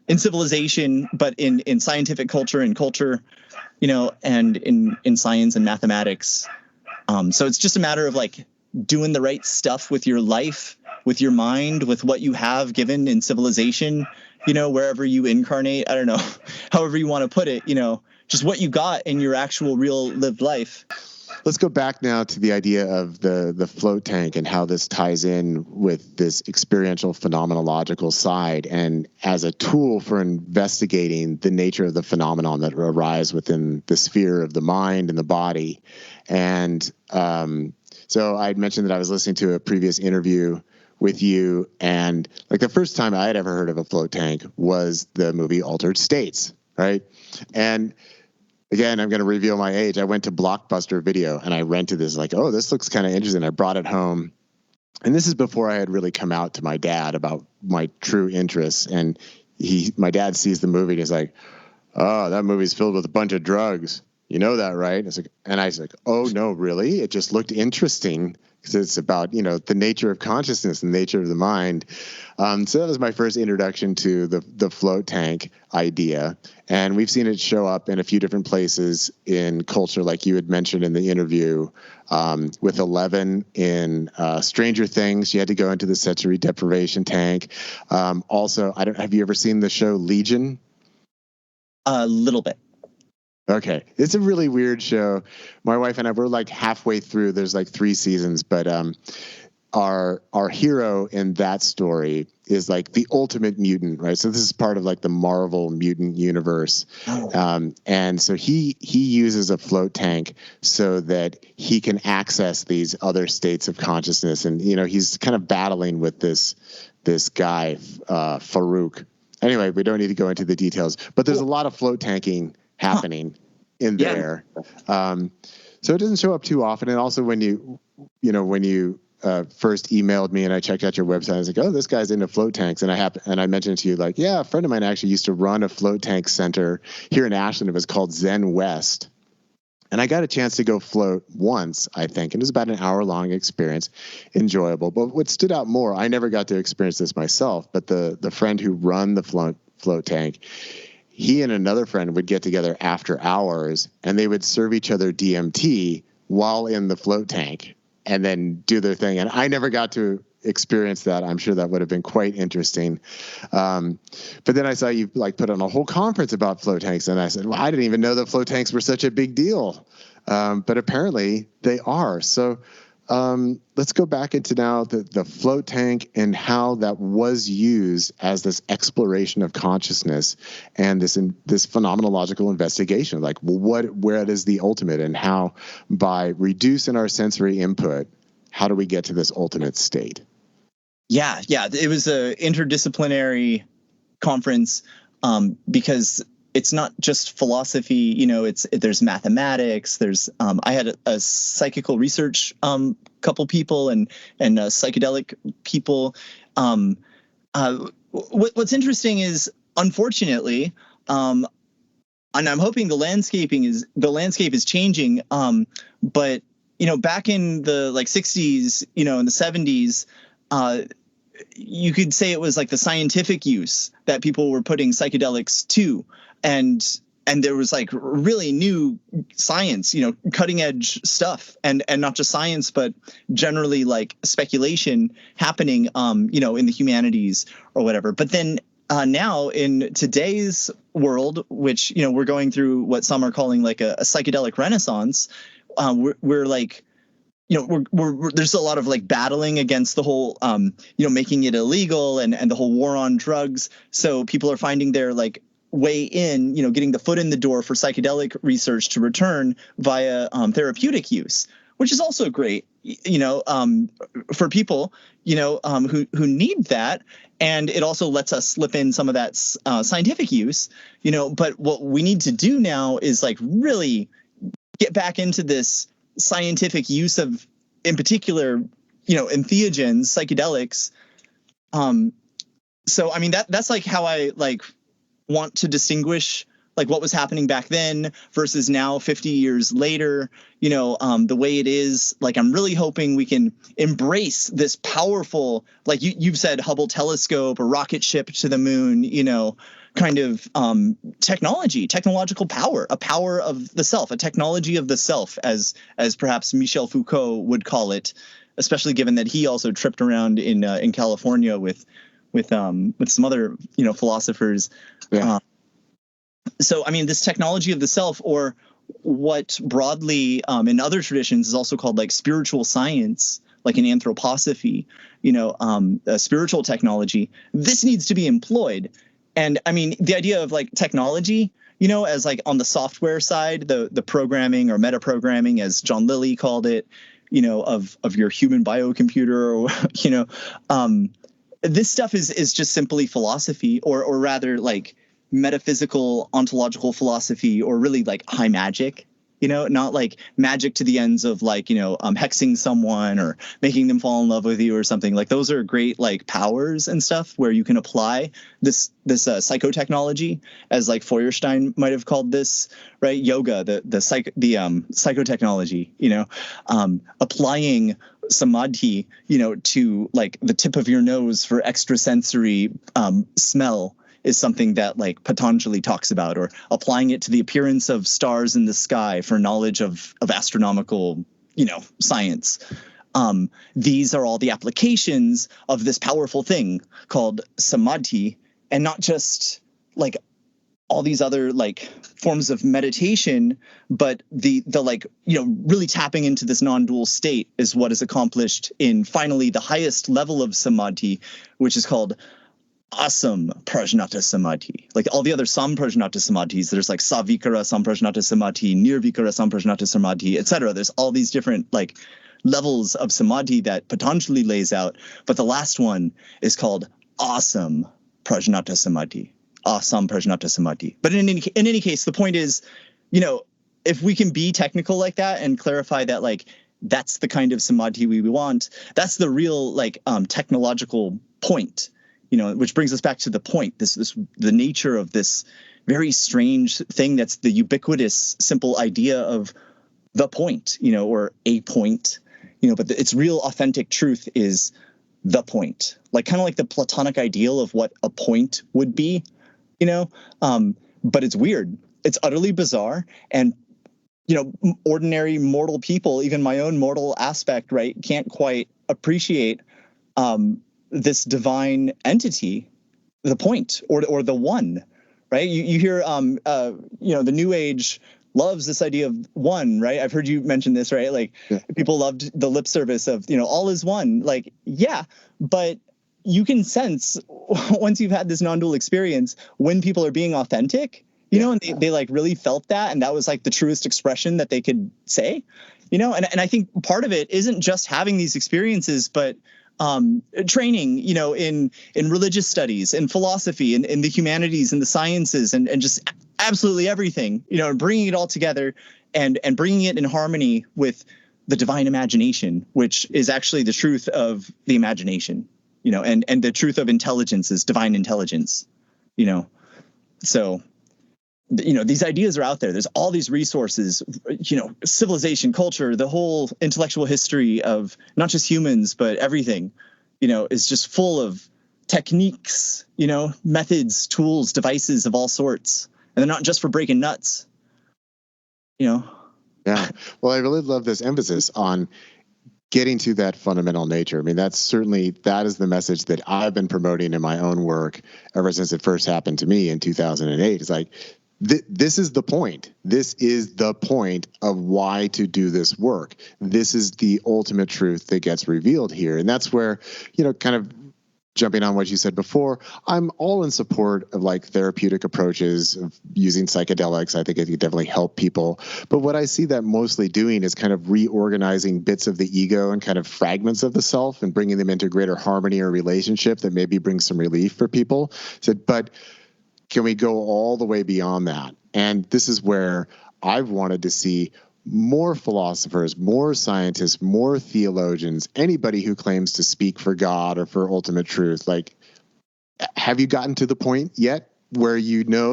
B: in civilization, but in scientific culture and culture, and in science and mathematics. So it's just a matter of like doing the right stuff with your life, with your mind, with what you have given in civilization, wherever you incarnate. I don't know, however you want to put it, just what you got in your actual real lived life.
A: Let's go back now to the idea of the float tank and how this ties in with this experiential phenomenological side, and as a tool for investigating the nature of the phenomenon that arise within the sphere of the mind and the body. And so I'd mentioned that I was listening to a previous interview with you, and like the first time I had ever heard of a float tank was the movie Altered States, right? And again, I'm going to reveal my age. I went to Blockbuster Video and I rented this, like, oh, this looks kind of interesting. I brought it home. And this is before I had really come out to my dad about my true interests. And my dad sees the movie and he's like, oh, that movie's filled with a bunch of drugs. You know that, right? And I was like, oh, no, really? It just looked interesting because it's about, the nature of consciousness and the nature of the mind. So that was my first introduction to the float tank idea. And we've seen it show up in a few different places in culture, like you had mentioned in the interview, with Eleven in Stranger Things. She had to go into the sensory deprivation tank. Also, have you ever seen the show Legion?
B: A little bit.
A: Okay. It's a really weird show. My wife and I, we're like halfway through. There's like 3 seasons, but our hero in that story is like the ultimate mutant, right? So this is part of like the Marvel mutant universe. And so he uses a float tank so that he can access these other states of consciousness. And, he's kind of battling with this guy, Farouk. Anyway, we don't need to go into the details, but there's a lot of float tanking happening in there. So it doesn't show up too often. And also when you first emailed me and I checked out your website, I was like, oh, this guy's into float tanks. And I mentioned to you, like, yeah, a friend of mine actually used to run a float tank center here in Ashland. It was called Zen West. And I got a chance to go float once, I think. And it was about an hour-long experience, enjoyable. But what stood out more, I never got to experience this myself, but the friend who run the float tank, he and another friend would get together after hours, and they would serve each other DMT while in the float tank and then do their thing. And I never got to experience that. I'm sure that would have been quite interesting. But then I saw you like put on a whole conference about float tanks, and I said, well, I didn't even know that float tanks were such a big deal. But apparently they are. So let's go back into now the float tank and how that was used as this exploration of consciousness and this phenomenological investigation. Like, where is the ultimate, and how by reducing our sensory input, how do we get to this ultimate state?
B: Yeah. It was a interdisciplinary conference because it's not just philosophy. There's mathematics. There's I had a psychical research couple people and psychedelic people. What's interesting is, unfortunately, and I'm hoping the landscape is changing. But back in the 60s, in the 70s, you could say it was like the scientific use that people were putting psychedelics to, and there was like really new science, cutting edge stuff, and not just science, but generally like speculation happening, in the humanities or whatever. But then now in today's world, which, we're going through what some are calling like a psychedelic renaissance, we're like, we're there's a lot of like battling against the whole, making it illegal and the whole war on drugs. So people are finding their like way in, getting the foot in the door for psychedelic research to return via therapeutic use, which is also great, for people, who need that. And it also lets us slip in some of that scientific use, but what we need to do now is like really get back into this scientific use of, in particular, entheogens, psychedelics. So, I mean, that's like how I like want to distinguish like what was happening back then versus now 50 years later, the way it is. Like, I'm really hoping we can embrace this powerful, like you've said, Hubble telescope, a rocket ship to the moon, kind of technological power, a power of the self, a technology of the self, as perhaps Michel Foucault would call it, especially given that he also tripped around in California with some other philosophers.
A: Yeah.
B: So, I mean, this technology of the self, or what broadly in other traditions is also called like spiritual science, like in anthroposophy, a spiritual technology, this needs to be employed. And I mean, the idea of like technology, as like on the software side, the programming or metaprogramming, as John Lilly called it, of your human biocomputer, or, this stuff is just simply philosophy, or rather like metaphysical ontological philosophy, or really like high magic, not like magic to the ends of like, hexing someone or making them fall in love with you or something. Like, those are great like powers and stuff where you can apply this psychotechnology, as like Feuerstein might have called this, right? Yoga, the psychotechnology, applying samadhi, to like the tip of your nose for extrasensory smell is something that like Patanjali talks about, or applying it to the appearance of stars in the sky for knowledge of astronomical, science. These are all the applications of this powerful thing called samadhi, and not just like all these other like forms of meditation, but the like, really tapping into this non-dual state is what is accomplished in finally the highest level of samadhi, which is called asam prajnata samadhi. Like all the other samprajnata samadhis, there's like savikara samprajnata samadhi, nirvikara samprajnata samadhi, etc. There's all these different like levels of samadhi that Patanjali lays out, but the last one is called asam prajnata samadhi. Asam prajnata samadhi. But in any case, the point is, if we can be technical like that and clarify that like that's the kind of samadhi we want, that's the real like technological point. Which brings us back to the point, the nature of this very strange thing that's the ubiquitous, simple idea of the point, or a point, but its real authentic truth is the point, like kind of like the Platonic ideal of what a point would be, but it's weird. It's utterly bizarre. And, ordinary mortal people, even my own mortal aspect, right, can't quite appreciate this divine entity, the point, or the one, right? You hear, the New Age loves this idea of one, right? I've heard you mention this, right? Like, yeah. People loved the lip service of, all is one. Like, yeah, but you can sense once you've had this non-dual experience when people are being authentic, and they like really felt that, and that was like the truest expression that they could say, and I think part of it isn't just having these experiences, but training, in religious studies, in philosophy, in the humanities, and the sciences, and just absolutely everything, bringing it all together and bringing it in harmony with the divine imagination, which is actually the truth of the imagination, and the truth of intelligence is divine intelligence, So, these ideas are out there. There's all these resources, civilization, culture, the whole intellectual history of not just humans, but everything, is just full of techniques, methods, tools, devices of all sorts. And they're not just for breaking nuts,
A: Yeah. Well, I really love this emphasis on getting to that fundamental nature. I mean, that is the message that I've been promoting in my own work ever since it first happened to me in 2008. It's like, this is the point. This is the point of why to do this work. This is the ultimate truth that gets revealed here. And that's where, kind of jumping on what you said before, I'm all in support of like therapeutic approaches of using psychedelics. I think it can definitely help people. But what I see that mostly doing is kind of reorganizing bits of the ego and kind of fragments of the self and bringing them into greater harmony or relationship that maybe brings some relief for people. But can we go all the way beyond that? And this is where I've wanted to see more philosophers, more scientists, more theologians, anybody who claims to speak for God or for ultimate truth. Like, have you gotten to the point yet where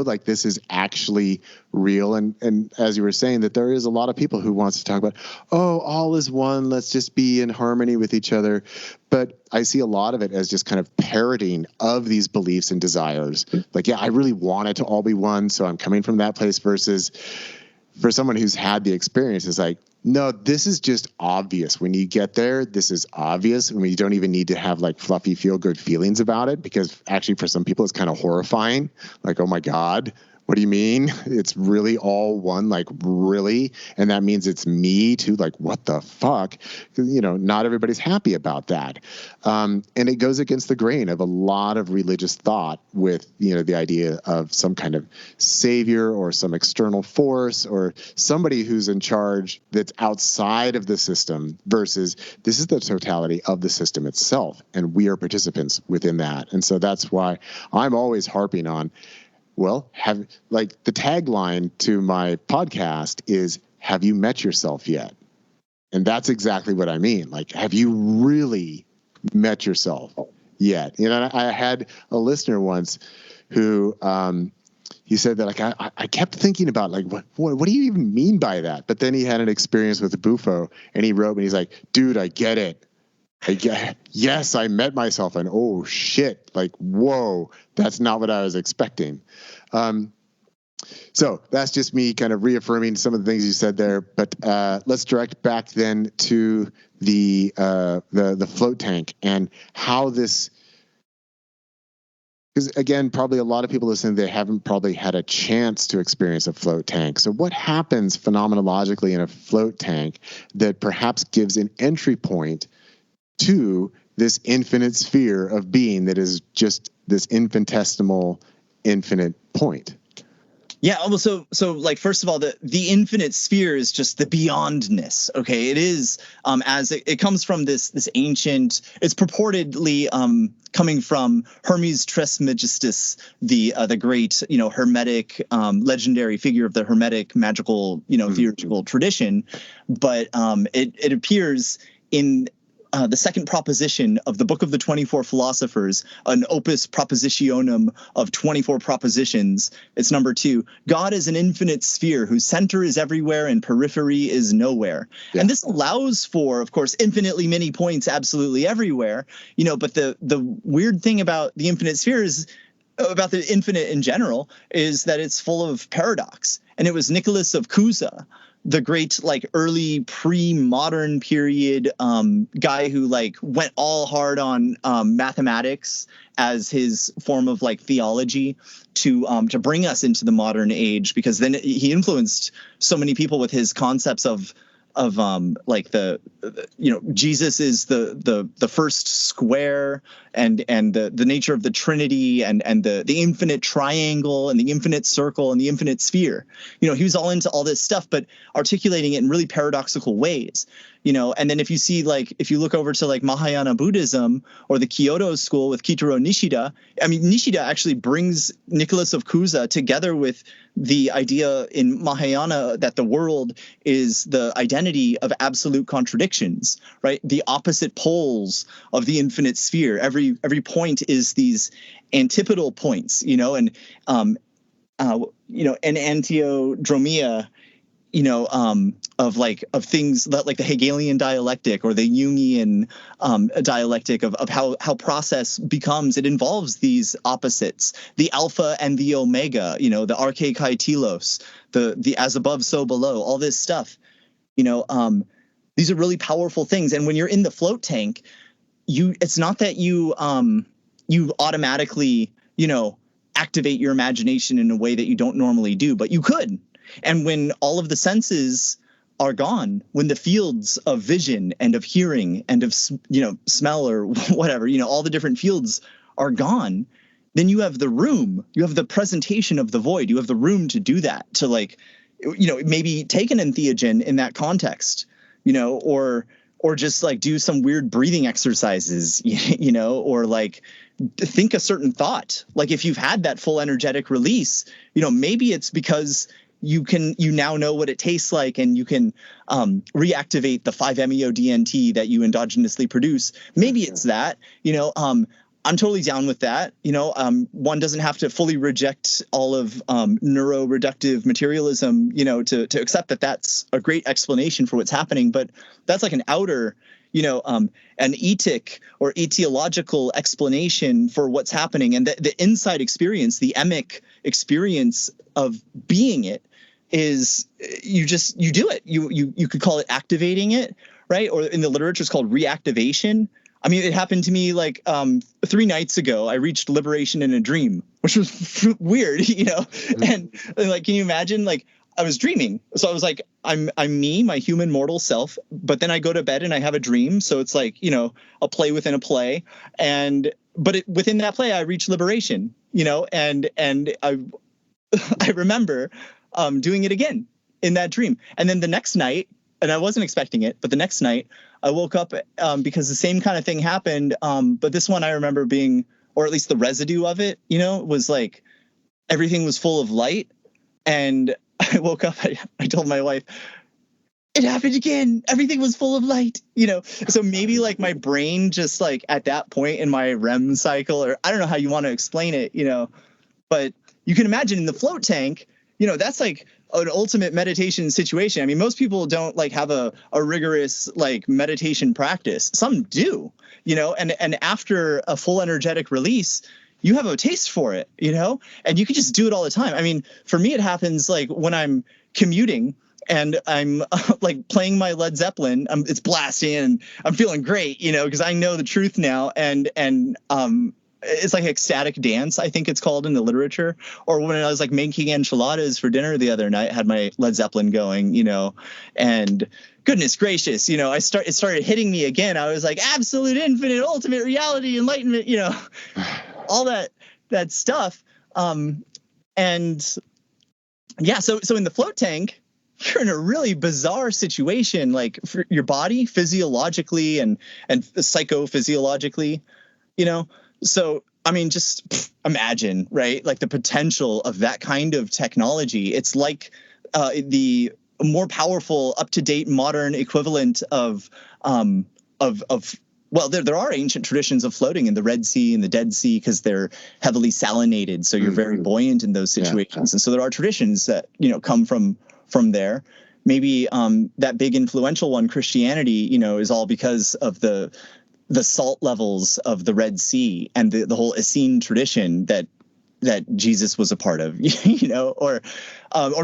A: like this is actually real? And as you were saying, that there is a lot of people who wants to talk about, all is one, let's just be in harmony with each other. But I see a lot of it as just kind of parroting of these beliefs and desires. Like, yeah, I really want it to all be one, so I'm coming from that place, versus for someone who's had the experience, it's like, no, this is just obvious. When you get there, this is obvious. I mean, you don't even need to have like fluffy feel-good feelings about it, because actually for some people it's kind of horrifying. Like, oh my God, what do you mean? It's really all one, like, really? And that means it's me too? Like, what the fuck? Not everybody's happy about that. And it goes against the grain of a lot of religious thought with, the idea of some kind of savior or some external force or somebody who's in charge that's outside of the system, versus this is the totality of the system itself, and we are participants within that. And so that's why I'm always harping on, well, the tagline to my podcast is, have you met yourself yet? And that's exactly what I mean. Like, have you really met yourself yet? I had a listener once who, he said that, like, I kept thinking about, like, what do you even mean by that? But then he had an experience with the Bufo, and he wrote me, he's like, dude, I get it. Yes, I met myself, and oh shit, like, whoa, that's not what I was expecting. So that's just me kind of reaffirming some of the things you said there. But let's direct back then to the float tank and how this. Because again, probably a lot of people listening, they haven't probably had a chance to experience a float tank. So what happens phenomenologically in a float tank that perhaps gives an entry point to this infinite sphere of being that is just this infinitesimal infinite point?
B: Yeah, well, so like, first of all, the infinite sphere is just the beyondness. Okay, it is as it comes from this ancient. It's purportedly coming from Hermes Trismegistus, the great Hermetic legendary figure of the Hermetic magical theurgical tradition, but it appears in the second proposition of the Book of the 24 Philosophers, an opus propositionum of 24 propositions. It's number 2. God is an infinite sphere whose center is everywhere and periphery is nowhere. Yeah. And this allows for, of course, infinitely many points absolutely everywhere. But the weird thing about the infinite sphere is, about the infinite in general, is that it's full of paradox. And it was Nicholas of Cusa, the great, like, early pre-modern period guy who, like, went all hard on mathematics as his form of, like, theology to bring us into the modern age, because then he influenced so many people with his concepts of like Jesus is the first square, and the nature of the Trinity and the infinite triangle and the infinite circle and the infinite sphere. He was all into all this stuff, but articulating it in really paradoxical ways. And then if you look over to like Mahayana Buddhism or the Kyoto school with Kitaro Nishida, I mean, Nishida actually brings Nicholas of Cusa together with the idea in Mahayana that the world is the identity of absolute contradictions, right? The opposite poles of the infinite sphere. Every point is these antipodal points, and enantiodromia, of things that, like the Hegelian dialectic or the Jungian dialectic of how process becomes. It involves these opposites, the alpha and the omega, the arche kai telos, the as above so below, all this stuff. These are really powerful things. And when you're in the float tank, it's not that you automatically activate your imagination in a way that you don't normally do, but you could. And when all of the senses are gone, when the fields of vision and of hearing and of, smell or whatever, all the different fields are gone, then you have the room, you have the presentation of the void, you have the room to do that, to maybe take an entheogen in that context, or just like do some weird breathing exercises, or like think a certain thought. Like if you've had that full energetic release, maybe it's because you now know what it tastes like, and you can reactivate the 5-MeO-DNT that you endogenously produce. Maybe it's that, I'm totally down with that. One doesn't have to fully reject all of neuroreductive materialism, to accept that that's a great explanation for what's happening. But that's like an outer, an etic or etiological explanation for what's happening. And the inside experience, the emic experience of being it, is you do it. You could call it activating it, right? Or in the literature, it's called reactivation. I mean, it happened to me like 3 nights ago. I reached liberation in a dream, which was weird, And like, can you imagine? Like, I was dreaming, so I was like, I'm me, my human mortal self. But then I go to bed and I have a dream, so it's like a play within a play, but within that play, I reach liberation, and I remember doing it again in that dream, and then the next night. And I wasn't expecting it, but the next night I woke up because the same kind of thing happened. But this one I remember being, or at least the residue of it, was like everything was full of light. And I woke up, I told my wife, it happened again. Everything was full of light, So maybe like my brain just like at that point in my REM cycle, or I don't know how you want to explain it, but you can imagine in the float tank, that's like an ultimate meditation situation. I mean, most people don't like have a rigorous like meditation practice. Some do, and after a full energetic release, you have a taste for it, and you can just do it all the time. I mean, for me, it happens like when I'm commuting and I'm like playing my Led Zeppelin, it's blasting and I'm feeling great, because I know the truth now. And it's like ecstatic dance, I think it's called in the literature. Or when I was like making enchiladas for dinner the other night, had my Led Zeppelin going, and goodness gracious, it started hitting me again. I was like, absolute, infinite, ultimate reality, enlightenment, all that stuff. And yeah, so in the float tank, you're in a really bizarre situation, like for your body physiologically and psychophysiologically, So, I mean, just imagine, right? Like the potential of that kind of technology. It's like the more powerful, up-to-date, modern equivalent of well, there are ancient traditions of floating in the Red Sea and the Dead Sea because they're heavily salinated, so you're very buoyant in those situations. And so there are traditions that come from there. Maybe that big influential one, Christianity, is all because of the salt levels of the Red Sea and the whole Essene tradition that Jesus was a part of, or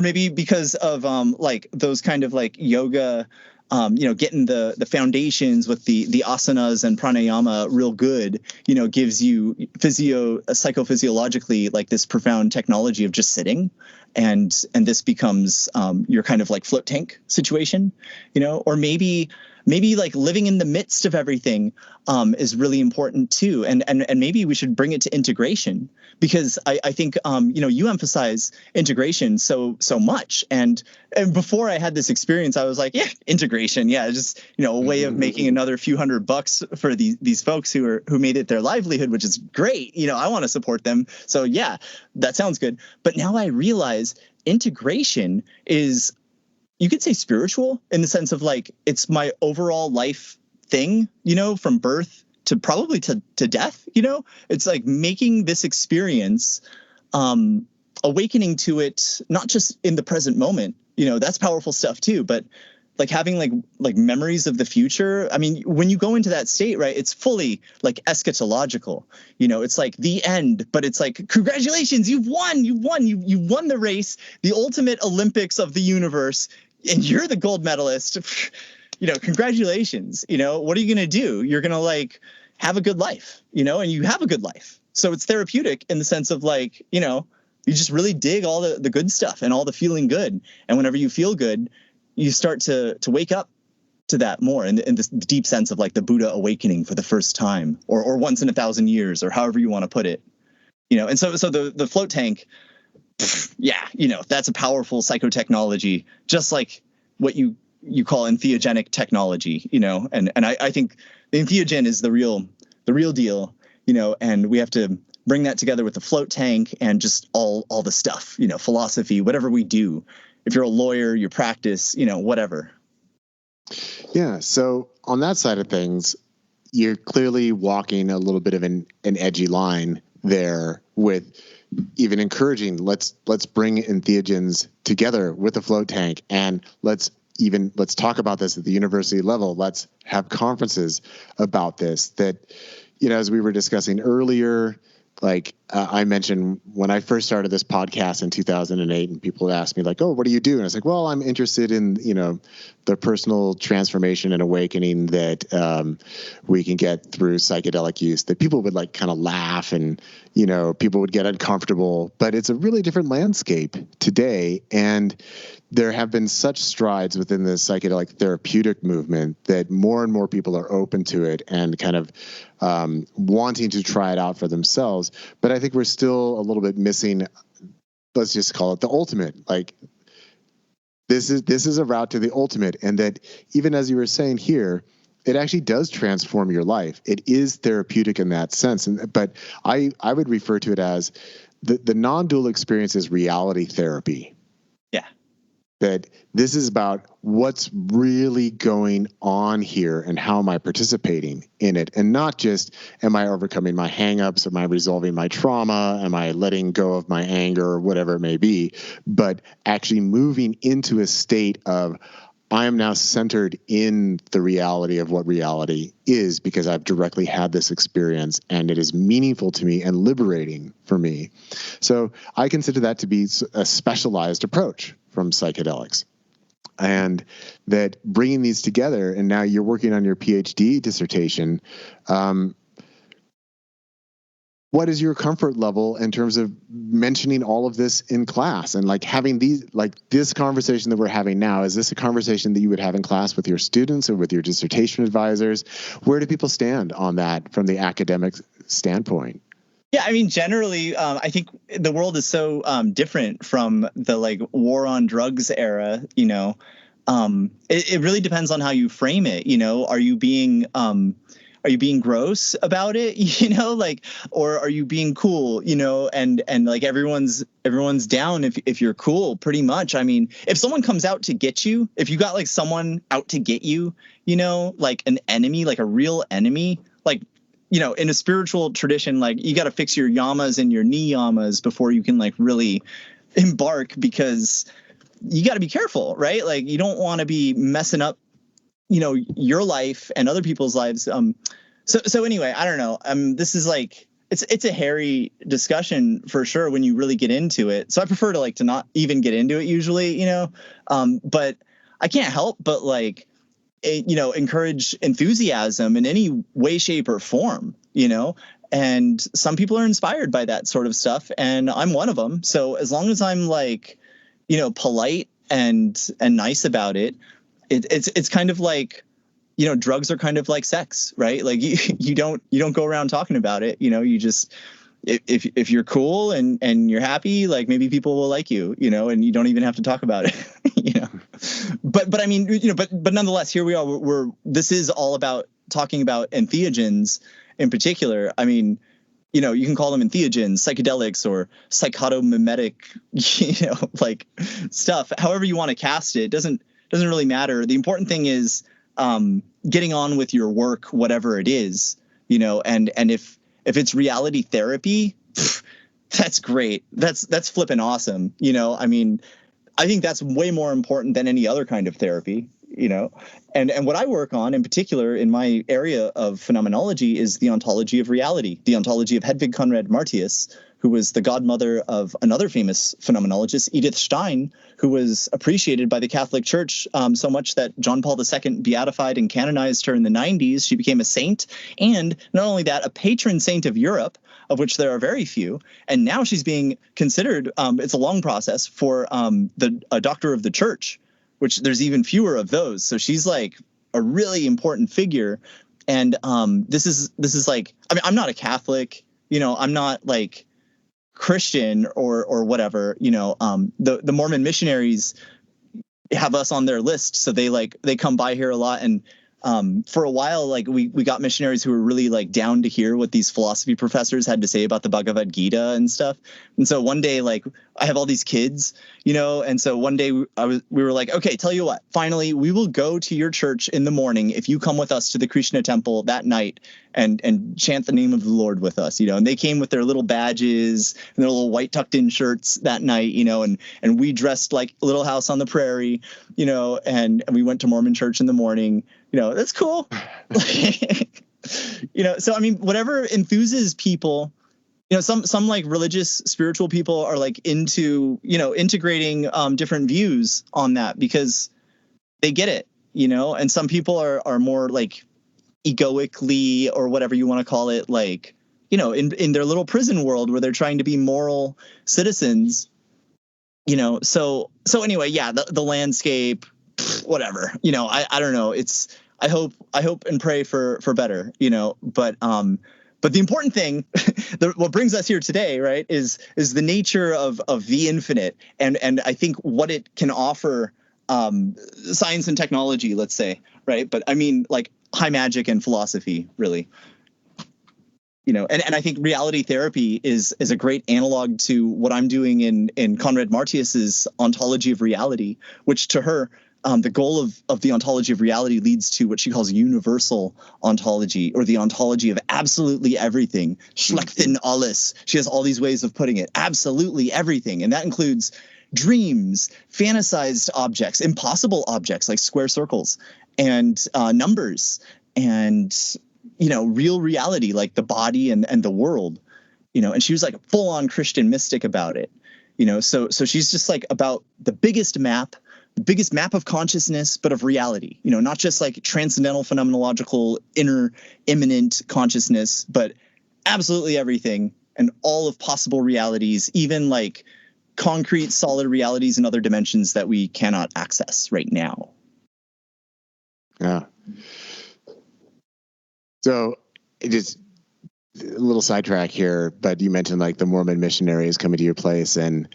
B: maybe because of like those kind of like yoga, getting the foundations with the asanas and pranayama real good, gives you psychophysiologically like this profound technology of just sitting. And this becomes your kind of like float tank situation, or maybe maybe like living in the midst of everything is really important too. And maybe we should bring it to integration, because I think, you emphasize integration so much. And before I had this experience, I was like, yeah, integration. Yeah. Just, a way of making another few $100 for these folks who made it their livelihood, which is great. I want to support them. So yeah, that sounds good. But now I realize integration is, you could say, spiritual, in the sense of like, it's my overall life thing, from birth to probably to death. It's like making this experience, awakening to it, not just in the present moment, that's powerful stuff too, but like having like memories of the future. I mean, when you go into that state, right, it's fully like eschatological, it's like the end, but it's like, congratulations, you won the race, the ultimate Olympics of the universe, and you're the gold medalist. Congratulations. What are you going to do? You're going to like have a good life, and you have a good life. So it's therapeutic in the sense of like, you just really dig all the good stuff and all the feeling good. And whenever you feel good, you start to wake up to that more in this deep sense of like the Buddha awakening for the first time, or once in 1,000 years, or however you want to put it, and so the float tank, yeah, that's a powerful psychotechnology, just like what you call entheogenic technology, and I think the entheogen is the real deal, and we have to bring that together with the float tank and just all the stuff, philosophy, whatever we do. If you're a lawyer, your practice, whatever.
A: Yeah. So on that side of things, you're clearly walking a little bit of an edgy line there with even encouraging, let's bring entheogens together with the float tank, and let's talk about this at the university level. Let's have conferences about this. That, as we were discussing earlier, like I mentioned when I first started this podcast in 2008, and people would ask me like, oh, what do you do? And I was like, well, I'm interested in, the personal transformation and awakening that we can get through psychedelic use. That people would like kind of laugh, and, people would get uncomfortable, but it's a really different landscape today. And there have been such strides within the psychedelic therapeutic movement that more and more people are open to it and kind of wanting to try it out for themselves. But I think we're still a little bit missing, let's just call it the ultimate. Like this is a route to the ultimate, and that even as you were saying here, it actually does transform your life. It is therapeutic in that sense. But I would refer to it as the non-dual experience is reality therapy.
B: Yeah.
A: That this is about what's really going on here and how am I participating in it, and not just am I overcoming my hangups, am I resolving my trauma, am I letting go of my anger, or whatever it may be, but actually moving into a state of I am now centered in the reality of what reality is, because I've directly had this experience and it is meaningful to me and liberating for me. So I consider that to be a specialized approach from psychedelics. And that bringing these together, and now you're working on your PhD dissertation, what is your comfort level in terms of mentioning all of this in class, and like having this conversation that we're having now? Is this a conversation that you would have in class with your students or with your dissertation advisors? Where do people stand on that from the academic standpoint?
B: Yeah, I mean, generally, I think the world is so different from the like war on drugs era. It really depends on how you frame it. Are you being gross about it, or are you being cool, and like everyone's down if you're cool, pretty much. I mean, if someone comes out to get you, if you got like someone out to get you, like an enemy, like a real enemy, like, in a spiritual tradition, like you got to fix your yamas and your niyamas before you can like really embark, because you got to be careful, right? Like you don't want to be messing up, your life and other people's lives. So anyway, I don't know. This is like, it's a hairy discussion for sure when you really get into it. So I prefer to not even get into it usually, but I can't help but like, encourage enthusiasm in any way, shape, or form, and some people are inspired by that sort of stuff, and I'm one of them. So as long as I'm like, polite and nice about it, it's kind of like drugs are kind of like sex, right? Like you don't go around talking about it. You just, if you're cool and you're happy, like maybe people will like you, and you don't even have to talk about it, But I mean, but nonetheless, here we are. This is all about talking about entheogens in particular. I mean, you can call them entheogens, psychedelics, or psychotomimetic, like stuff. However you want to cast it, doesn't really matter. The important thing is getting on with your work, whatever it is, and if it's reality therapy, that's great. That's flipping awesome. I mean, I think that's way more important than any other kind of therapy, and what I work on in particular in my area of phenomenology is the ontology of reality, the ontology of Hedwig Conrad Martius, who was the godmother of another famous phenomenologist, Edith Stein, who was appreciated by the Catholic Church so much that John Paul II beatified and canonized her in the 90s. She became a saint, and not only that, a patron saint of Europe, of which there are very few. And now she's being considered, it's a long process, for a doctor of the church, which there's even fewer of those. So she's like a really important figure. And this is like, I mean, I'm not a Catholic, I'm not like Christian or whatever, the Mormon missionaries have us on their list. So they come by here a lot. And for a while, like we got missionaries who were really like down to hear what these philosophy professors had to say about the Bhagavad Gita and stuff. And so one day, like I have all these kids, and so one day we were like, okay, tell you what, finally we will go to your church in the morning if you come with us to the Krishna temple that night and chant the name of the Lord with us, and they came with their little badges and their little white tucked in shirts that night, and we dressed like Little House on the Prairie, and we went to Mormon church in the morning. That's cool. So I mean, whatever enthuses people, some like religious, spiritual people are like into, integrating different views on that because they get it, and some people are more like egoically or whatever you want to call it, like, in their little prison world where they're trying to be moral citizens, so anyway, yeah, the landscape, whatever, I don't know. I hope and pray for better, but the important thing, what brings us here today, right, is the nature of the infinite and I think what it can offer science and technology, let's say, right? But I mean, like high magic and philosophy, really. And I think reality therapy is a great analog to what I'm doing in Conrad Martius's ontology of reality, which to her, the goal of the ontology of reality leads to what she calls universal ontology, or the ontology of absolutely everything. Schlechten alles. She has all these ways of putting it. Absolutely everything. And that includes dreams, fantasized objects, impossible objects like square circles, and numbers, and real reality like the body and the world. And she was like a full-on Christian mystic about it. So she's just like about the biggest map of consciousness, but of reality, not just like transcendental phenomenological inner immanent consciousness, but absolutely everything and all of possible realities, even like concrete solid realities and other dimensions that we cannot access right now.
A: Yeah. So just a little sidetrack here, but you mentioned like the Mormon missionaries coming to your place, and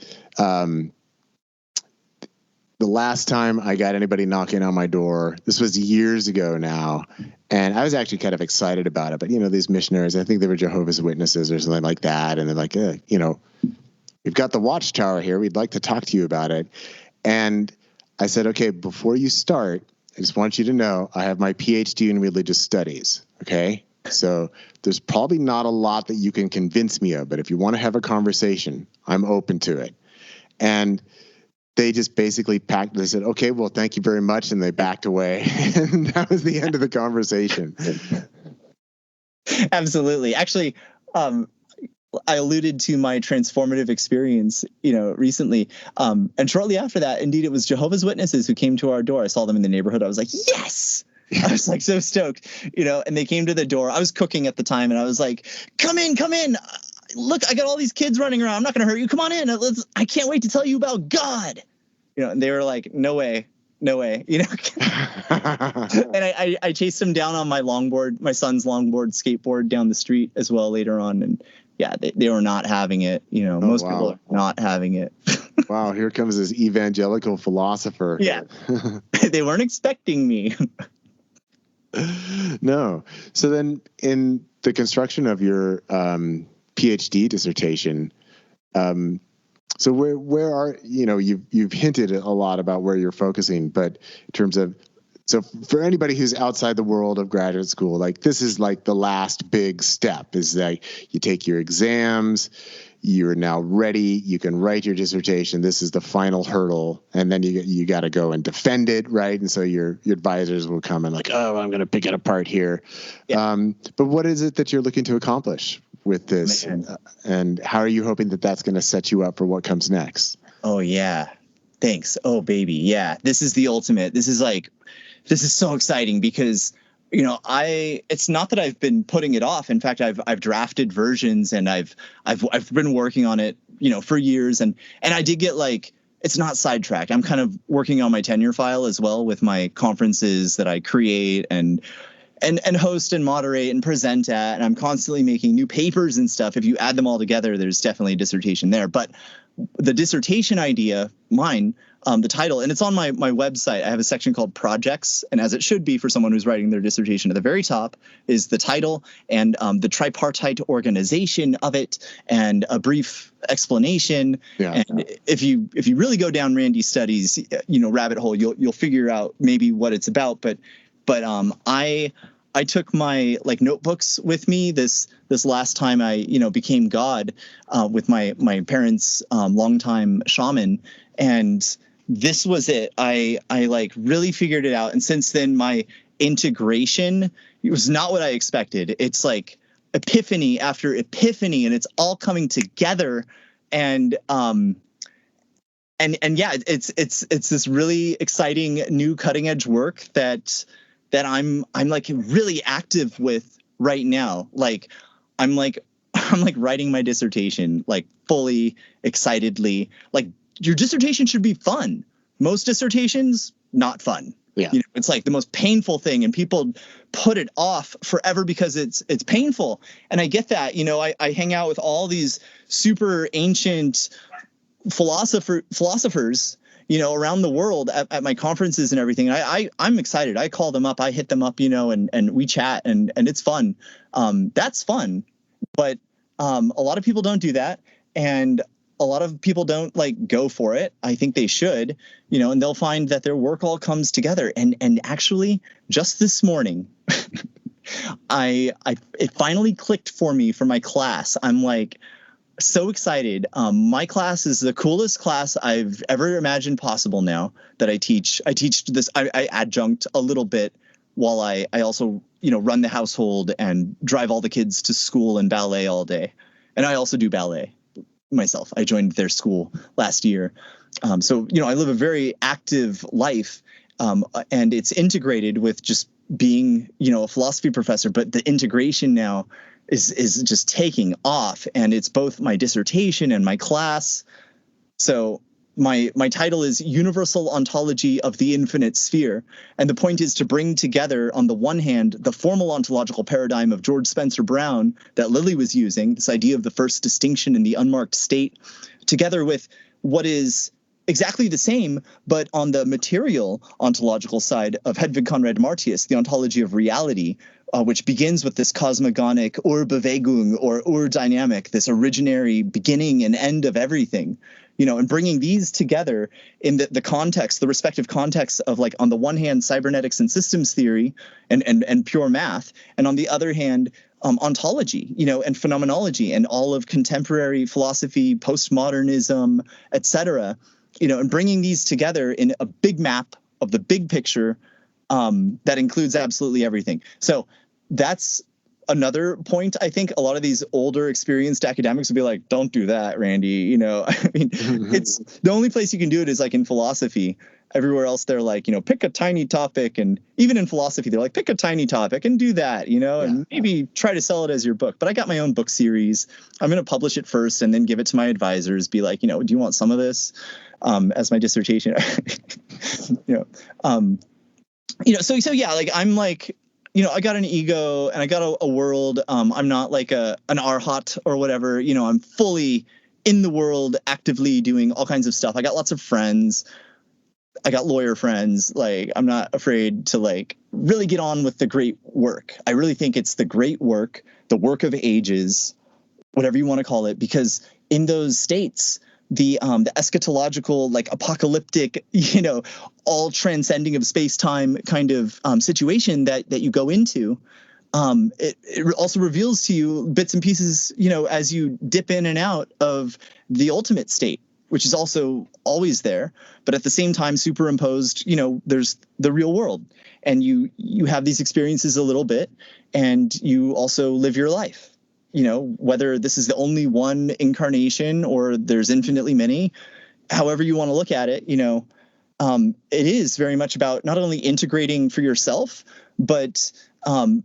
A: the last time I got anybody knocking on my door, this was years ago now, and I was actually kind of excited about it. But, these missionaries, I think they were Jehovah's Witnesses or something like that. And they're like, we've got the Watchtower here. We'd like to talk to you about it. And I said, okay, before you start, I just want you to know I have my PhD in religious studies. Okay. So there's probably not a lot that you can convince me of, but if you want to have a conversation, I'm open to it. And they just basically they said, okay, well, thank you very much. And they backed away. And that was the end of the conversation.
B: Absolutely. Actually, I alluded to my transformative experience, recently. And shortly after that, indeed, it was Jehovah's Witnesses who came to our door. I saw them in the neighborhood. I was like, yes. I was like so stoked, and they came to the door. I was cooking at the time and I was like, come in. Look, I got all these kids running around. I'm not going to hurt you. Come on in. I can't wait to tell you about God. And they were like, no way. no way, you know. And I chased him down on my longboard, my son's longboard, skateboard down the street as well later on. And yeah, they were not having it. You know, most people are not having it.
A: Wow, here comes this evangelical philosopher.
B: Yeah, they weren't expecting me.
A: No. So then in the construction of your PhD dissertation, so where are, you know, you've hinted a lot about where you're focusing, but in terms of, so for anybody who's outside the world of graduate school, like this is like the last big step, is that you take your exams, you're now ready, you can write your dissertation, this is the final hurdle, and then you got to go and defend it, right? And so your advisors will come and like, oh, I'm going to pick it apart here. Yeah. But what is it that you're looking to accomplish with this? And how are you hoping that that's going to set you up for what comes next?
B: Oh, yeah. Thanks. Oh, baby. Yeah. This is the ultimate. This is so exciting because, you know, it's not that I've been putting it off. In fact, I've drafted versions and I've been working on it, you know, for years. And I did get like, it's not sidetracked. I'm kind of working on my tenure file as well with my conferences that I create and host and moderate and present at. And I'm constantly making new papers and stuff. If you add them all together, there's definitely a dissertation there. But the dissertation idea, mine, the title, and it's on my website. I have a section called projects, and as it should be for someone who's writing their dissertation, at the very top is the title and the tripartite organization of it and a brief explanation. Yeah. And if you really go down Randy's studies, you know, rabbit hole, you'll figure out maybe what it's about. But I took my like notebooks with me this last time I, you know, became God with my parents' longtime shaman, and this was it. I like really figured it out, and since then my integration, it was not what I expected. It's like epiphany after epiphany, and it's all coming together, and yeah, it's this really exciting new cutting edge work that I'm like really active with right now. Like I'm writing my dissertation like fully excitedly. Like your dissertation should be fun. Most dissertations, not fun. Yeah. You know, it's like the most painful thing, and people put it off forever because it's painful. And I get that. You know, I hang out with all these super ancient philosophers, you know, around the world at my conferences and everything. I'm excited. I call them up, I hit them up, you know, and we chat and it's fun. That's fun. But a lot of people don't do that. And a lot of people don't like go for it. I think they should, you know, and they'll find that their work all comes together. And actually just this morning, it finally clicked for me for my class. I'm like, so excited. My class is the coolest class I've ever imagined possible now that I teach. I teach this, I adjunct a little bit while I also, you know, run the household and drive all the kids to school and ballet all day. And I also do ballet myself. I joined their school last year. So, you know, I live a very active life, and it's integrated with just being, you know, a philosophy professor, but the integration now is just taking off, and it's both my dissertation and my class. So my title is Universal Ontology of the Infinite Sphere. And the point is to bring together, on the one hand, the formal ontological paradigm of George Spencer Brown that Lilly was using, this idea of the first distinction in the unmarked state, together with what is exactly the same, but on the material ontological side of Hedwig Conrad Martius, the ontology of reality, which begins with this cosmogonic Urbewegung or Urdynamic, this originary beginning and end of everything, you know, and bringing these together in the context, the respective context of, like, on the one hand, cybernetics and systems theory and pure math, and on the other hand, ontology, you know, and phenomenology and all of contemporary philosophy, postmodernism, etc., you know, and bringing these together in a big map of the big picture that includes absolutely everything. So that's another point. I think a lot of these older experienced academics would be like, don't do that, Randy. You know, I mean, it's the only place you can do it is like in philosophy. Everywhere else, they're like, you know, pick a tiny topic. And even in philosophy, they're like, pick a tiny topic and do that, you know, and maybe try to sell it as your book. But I got my own book series. I'm going to publish it first and then give it to my advisors, be like, you know, do you want some of this? as my dissertation. So yeah, like I'm like, I got an ego and I got a world. I'm not like an arhat or whatever. I'm fully in the world, actively doing all kinds of stuff. I got lots of friends. I got lawyer friends. Like, I'm not afraid to like really get on with the great work. I really think it's the great work, the work of ages, whatever you want to call it, because in those states, the eschatological, like apocalyptic, all transcending of space-time kind of situation that you go into, it also reveals to you bits and pieces, as you dip in and out of the ultimate state, which is also always there, but at the same time superimposed, there's the real world, and you have these experiences a little bit, and you also live your life. Whether this is the only one incarnation or there's infinitely many, however you want to look at it, it is very much about not only integrating for yourself, but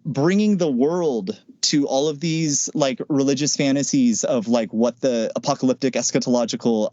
B: bringing the world to all of these like religious fantasies of like what the apocalyptic eschatological,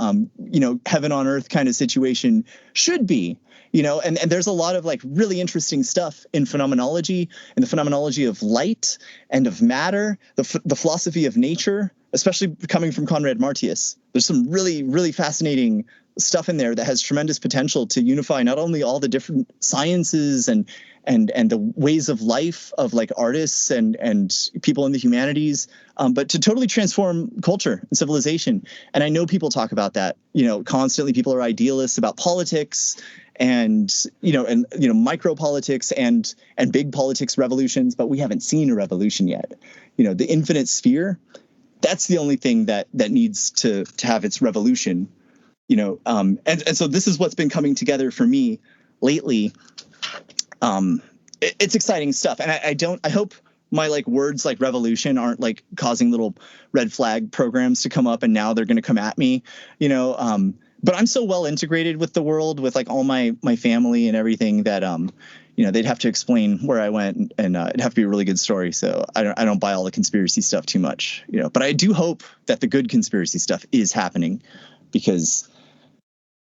B: heaven on earth kind of situation should be. And there's a lot of like really interesting stuff in phenomenology and the phenomenology of light and of matter, the philosophy of nature, especially coming from Conrad Martius. There's some really, really fascinating stuff in there that has tremendous potential to unify not only all the different sciences and the ways of life of like artists and people in the humanities, but to totally transform culture and civilization. And I know people talk about that, constantly. People are idealists about politics and micro politics and big politics revolutions, but we haven't seen a revolution yet. The infinite sphere, that's the only thing that needs to have its revolution. And so this is what's been coming together for me lately. It's exciting stuff. And I hope my like words like revolution aren't like causing little red flag programs to come up and now they're going to come at me, but I'm so well integrated with the world, with like all my family and everything that, they'd have to explain where I went, and it'd have to be a really good story. So I don't buy all the conspiracy stuff too much, but I do hope that the good conspiracy stuff is happening, because,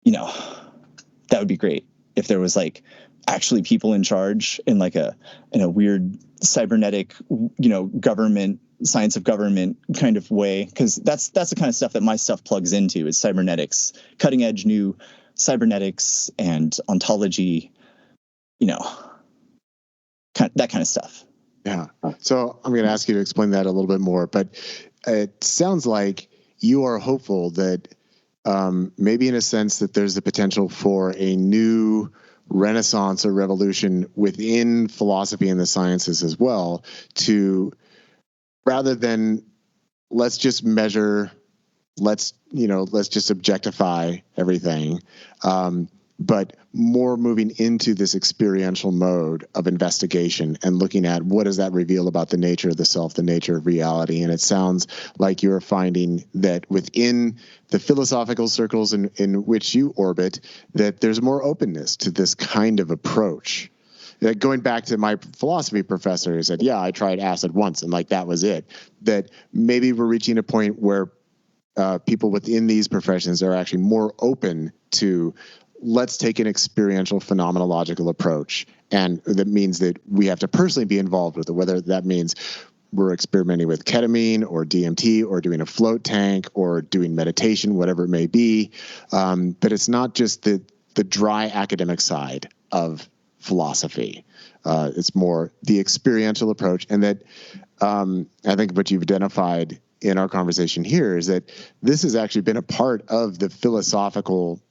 B: that would be great if there was like actually people in charge in a weird cybernetic, government, science of government kind of way. Cause that's the kind of stuff that my stuff plugs into, is cybernetics, cutting edge new cybernetics and ontology, that kind of stuff.
A: Yeah. So I'm going to ask you to explain that a little bit more, but it sounds like you are hopeful that maybe in a sense that there's the potential for a new renaissance or revolution within philosophy and the sciences as well, to rather than let's just measure, let's just objectify everything, but more moving into this experiential mode of investigation and looking at what does that reveal about the nature of the self, the nature of reality. And it sounds like you're finding that within the philosophical circles in which you orbit, that there's more openness to this kind of approach. Going back to my philosophy professor, who said, yeah, I tried acid once and like that was it. That maybe we're reaching a point where people within these professions are actually more open to, let's take an experiential phenomenological approach. And that means that we have to personally be involved with it, whether that means we're experimenting with ketamine or DMT or doing a float tank or doing meditation, whatever it may be. But it's not just the dry academic side of philosophy. It's more the experiential approach. And that I think what you've identified in our conversation here is that this has actually been a part of the philosophical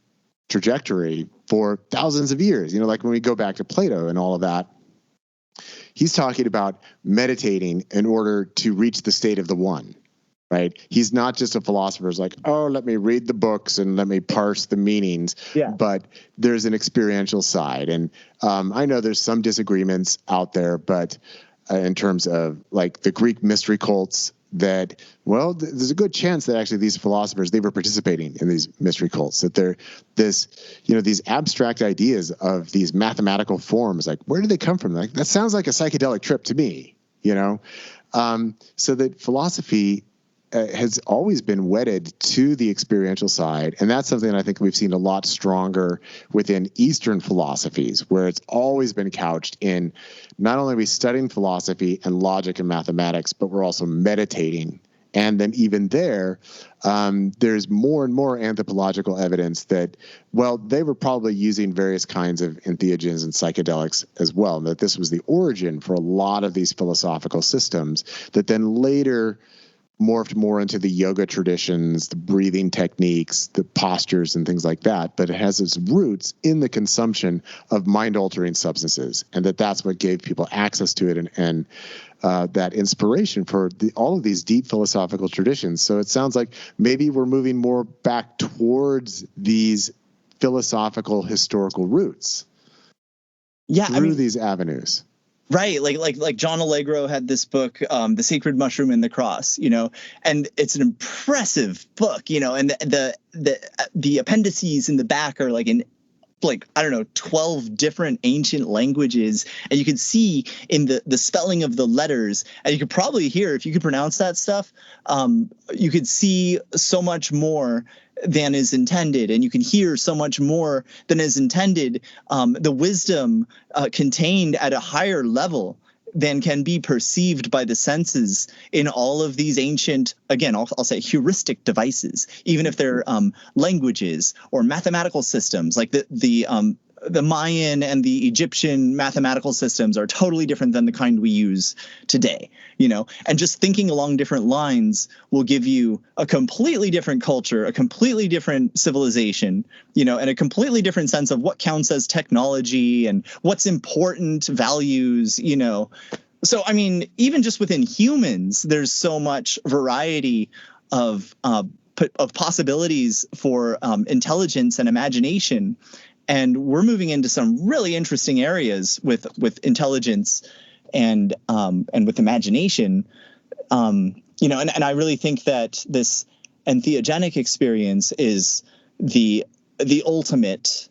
A: trajectory for thousands of years. Like when we go back to Plato and all of that, he's talking about meditating in order to reach the state of the one, right? He's not just a philosopher who's like, oh, let me read the books and let me parse the meanings.
B: Yeah.
A: But there's an experiential side. And I know there's some disagreements out there, but in terms of like the Greek mystery cults, that, well, there's a good chance that actually these philosophers, they were participating in these mystery cults, that they're these abstract ideas of these mathematical forms, like where do they come from? Like that sounds like a psychedelic trip to me, so that philosophy has always been wedded to the experiential side. And that's something I think we've seen a lot stronger within Eastern philosophies, where it's always been couched in not only are we studying philosophy and logic and mathematics, but we're also meditating. And then even there's more and more anthropological evidence that, well, they were probably using various kinds of entheogens and psychedelics as well, and that this was the origin for a lot of these philosophical systems that then later morphed more into the yoga traditions, the breathing techniques, the postures, and things like that. But it has its roots in the consumption of mind-altering substances, and that's what gave people access to it and that inspiration for all of these deep philosophical traditions. So it sounds like maybe we're moving more back towards these philosophical historical roots through these avenues.
B: Right, like John Allegro had this book, The Sacred Mushroom and the Cross, and it's an impressive book, and the appendices in the back are like 12 different ancient languages, and you could see in the spelling of the letters, and you could probably hear, if you could pronounce that stuff, you could see so much more than is intended, and you can hear so much more than is intended. The wisdom contained at a higher level than can be perceived by the senses in all of these ancient, again, I'll say heuristic devices, even if they're languages or mathematical systems. Like the Mayan and the Egyptian mathematical systems are totally different than the kind we use today, and just thinking along different lines will give you a completely different culture, a completely different civilization, and a completely different sense of what counts as technology and what's important values, So, I mean, even just within humans, there's so much variety of possibilities for intelligence and imagination. And we're moving into some really interesting areas with intelligence and with imagination, and I really think that this entheogenic experience is the ultimate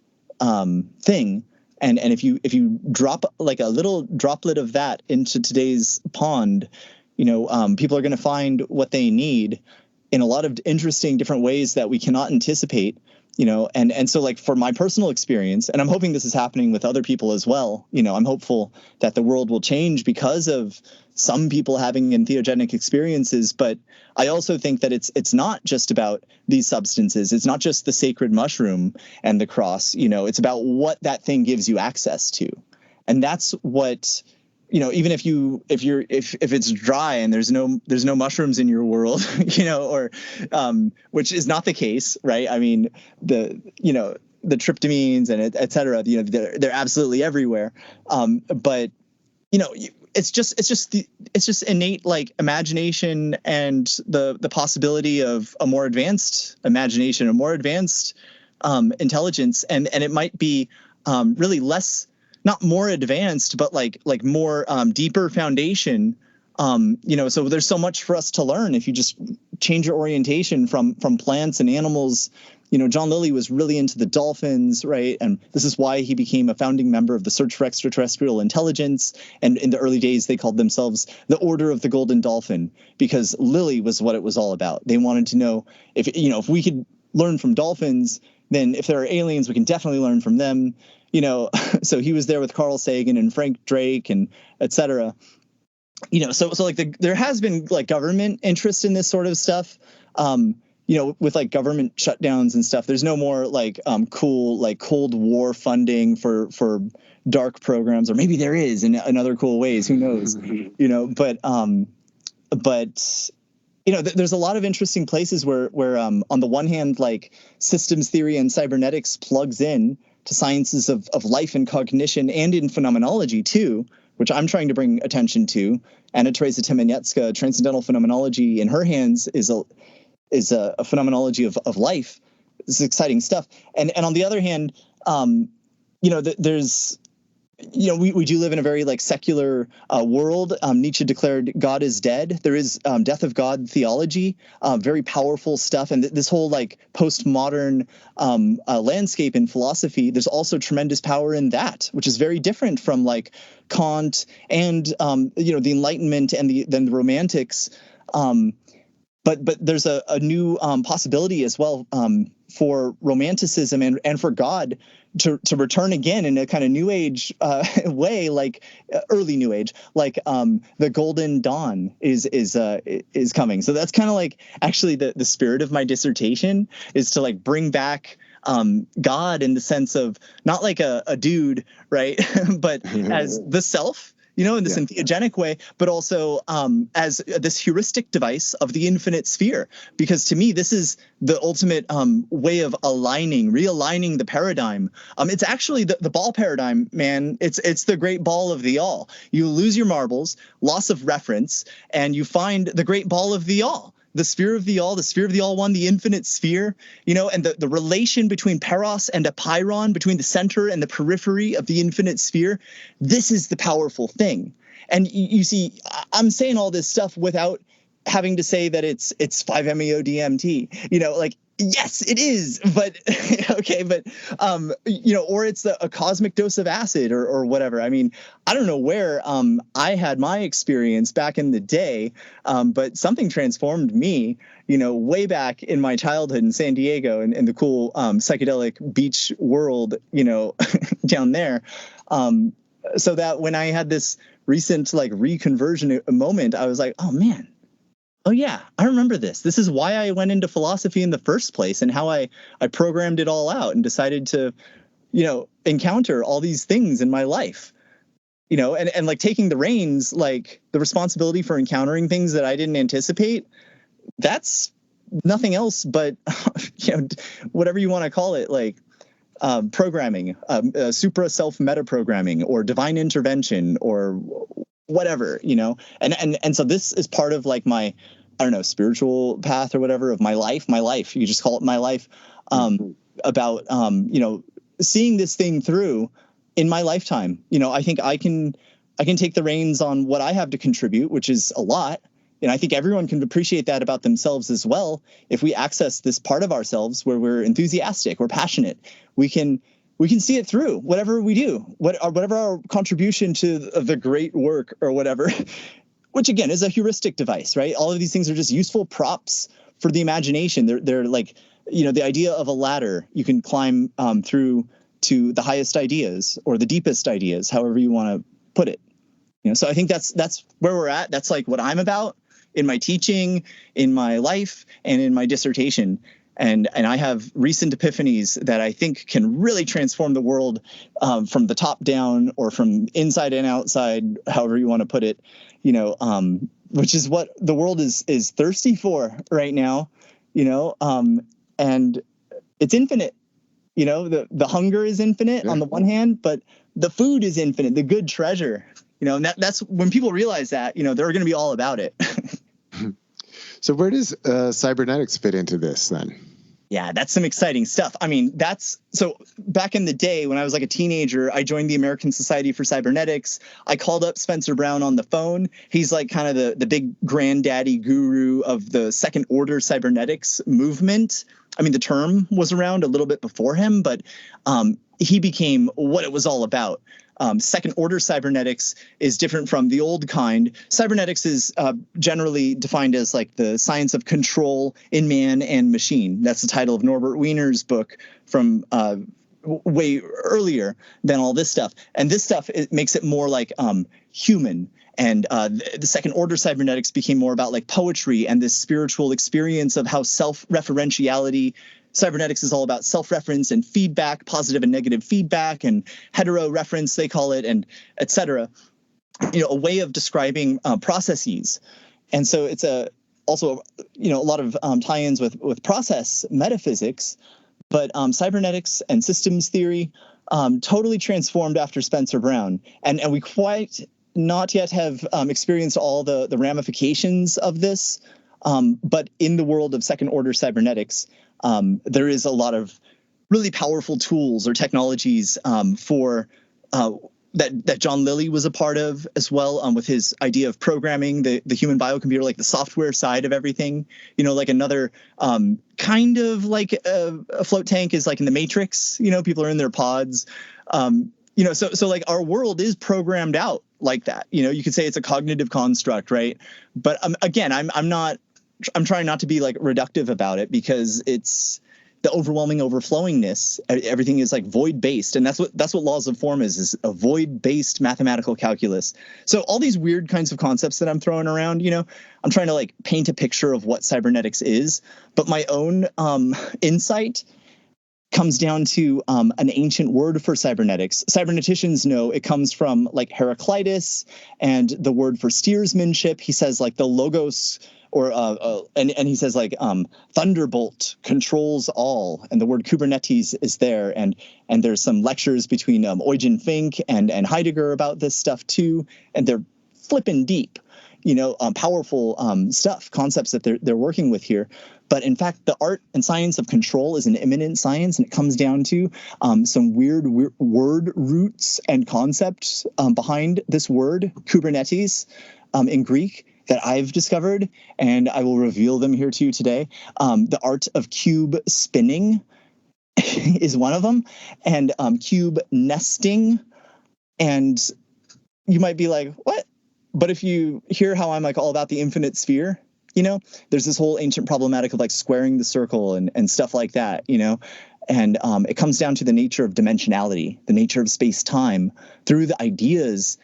B: thing. And if you drop like a little droplet of that into today's pond, people are going to find what they need in a lot of interesting different ways that we cannot anticipate. And so like for my personal experience, and I'm hoping this is happening with other people as well, I'm hopeful that the world will change because of some people having entheogenic experiences. But I also think that it's not just about these substances. It's not just the sacred mushroom and the cross, it's about what that thing gives you access to. And that's what, even if it's dry and there's no mushrooms in your world, or which is not the case, right? I mean, the tryptamines and et cetera, they're absolutely everywhere. But it's just innate like imagination and the possibility of a more advanced imagination, a more advanced intelligence, and it might be really less. Not more advanced, but like more deeper foundation. So there's so much for us to learn if you just change your orientation from plants and animals. John Lilly was really into the dolphins, right? And this is why he became a founding member of the Search for Extraterrestrial Intelligence. And in the early days, they called themselves the Order of the Golden Dolphin, because Lilly was what it was all about. They wanted to know if we could learn from dolphins, then if there are aliens, we can definitely learn from them. So he was there with Carl Sagan and Frank Drake and et cetera. So like there has been like government interest in this sort of stuff. With like government shutdowns and stuff, there's no more like cool like Cold War funding for dark programs, or maybe there is in other cool ways. Who knows? But there's a lot of interesting places where on the one hand, like systems theory and cybernetics plugs in to sciences of life and cognition, and in phenomenology too, which I'm trying to bring attention to. Anna Teresa Temeniecka, Transcendental Phenomenology, in her hands is a phenomenology of life. This is exciting stuff. And on the other hand, there's we do live in a very like secular world. Nietzsche declared God is dead. There is death of God theology, very powerful stuff. And this whole like postmodern landscape in philosophy, there's also tremendous power in that, which is very different from like Kant and the Enlightenment and then the Romantics. but there's a new possibility as well for romanticism and for God to return again in a kind of New Age way, like early New Age, like the Golden Dawn is coming. So that's kind of like actually the spirit of my dissertation is to like bring back God in the sense of not like a dude, right, but as the self. In this entheogenic way, but also as this heuristic device of the infinite sphere. Because to me, this is the ultimate way of realigning the paradigm. It's actually the ball paradigm, man. It's the great ball of the all. You lose your marbles, loss of reference, and you find the great ball of the all. The sphere of the all one, the infinite sphere, and the relation between Peros and Apeiron, between the center and the periphery of the infinite sphere. This is the powerful thing. And you see, I'm saying all this stuff without having to say that it's 5-MeO-DMT, like, yes, it is, but okay, but or it's a cosmic dose of acid or whatever. I mean, I don't know where I had my experience back in the day, but something transformed me, way back in my childhood in San Diego and the cool psychedelic beach world, down there. So that when I had this recent like reconversion moment, I was like, oh man. Oh, yeah, I remember this. This is why I went into philosophy in the first place and how I programmed it all out and decided to, encounter all these things in my life, and like taking the reins, like the responsibility for encountering things that I didn't anticipate. That's nothing else but, whatever you want to call it, like programming, supra self meta programming or divine intervention or whatever, and so this is part of like my, I don't know, spiritual path or whatever of my life, you just call it my life, about, seeing this thing through in my lifetime. I think I can take the reins on what I have to contribute, which is a lot. And I think everyone can appreciate that about themselves as well. If we access this part of ourselves where we're enthusiastic, we're passionate, we can see it through whatever we do, whatever our contribution to the great work or whatever, which again is a heuristic device, right? All of these things are just useful props for the imagination. They're like, the idea of a ladder you can climb through to the highest ideas or the deepest ideas, however you want to put it. So I think that's where we're at. That's like what I'm about in my teaching, in my life, and in my dissertation. And I have recent epiphanies that I think can really transform the world from the top down or from inside and outside, however you want to put it, which is what the world is thirsty for right now, and it's infinite. The hunger is infinite on the one hand, but the food is infinite, the good treasure, and that's when people realize that, they're going to be all about it.
A: So where does cybernetics fit into this then?
B: Yeah, that's some exciting stuff. I mean, so back in the day when I was like a teenager, I joined the American Society for Cybernetics. I called up Spencer Brown on the phone. He's like kind of the big granddaddy guru of the second order cybernetics movement. I mean, the term was around a little bit before him, but he became what it was all about. Second order cybernetics is different from the old kind. Cybernetics is generally defined as like the science of control in man and machine. That's the title of Norbert Wiener's book from way earlier than all this stuff. And this stuff, it makes it more like human. And the second order cybernetics became more about like poetry and this spiritual experience of how self-referentiality. Cybernetics is all about self-reference and feedback, positive and negative feedback, and hetero-reference, they call it, and et cetera. A way of describing processes. And so it's also a lot of tie-ins with process metaphysics, but cybernetics and systems theory totally transformed after Spencer Brown. And we quite not yet have experienced all the ramifications of this, but in the world of second-order cybernetics, there is a lot of really powerful tools or technologies for that John Lilly was a part of as well, with his idea of programming the human biocomputer, like the software side of everything. Like another kind of like a float tank is like in the Matrix. People are in their pods. So like our world is programmed out like that. You could say it's a cognitive construct, right? But again, I'm not I'm trying not to be like reductive about it, because it's the overwhelming overflowingness. Everything is like void based, and that's what laws of form is a void based mathematical calculus. So all these weird kinds of concepts that I'm throwing around, I'm trying to like paint a picture of what cybernetics is, but my own insight comes down to an ancient word for cybernetics. Cyberneticians know it comes from like Heraclitus, and the word for steersmanship. He says like the logos, or and he says like thunderbolt controls all, and the word Kubernetes is there, and there's some lectures between Eugen Fink and Heidegger about this stuff too, and they're flipping deep. Powerful stuff, concepts that they're working with here. But in fact, the art and science of control is an immanent science, and it comes down to some weird word roots and concepts behind this word, Kubernetes, in Greek, that I've discovered, and I will reveal them here to you today. The art of cube spinning is one of them, and cube nesting. And you might be like, what? But if you hear how I'm like all about the infinite sphere, there's this whole ancient problematic of like squaring the circle and stuff like that, and it comes down to the nature of dimensionality, the nature of space-time, through the ideas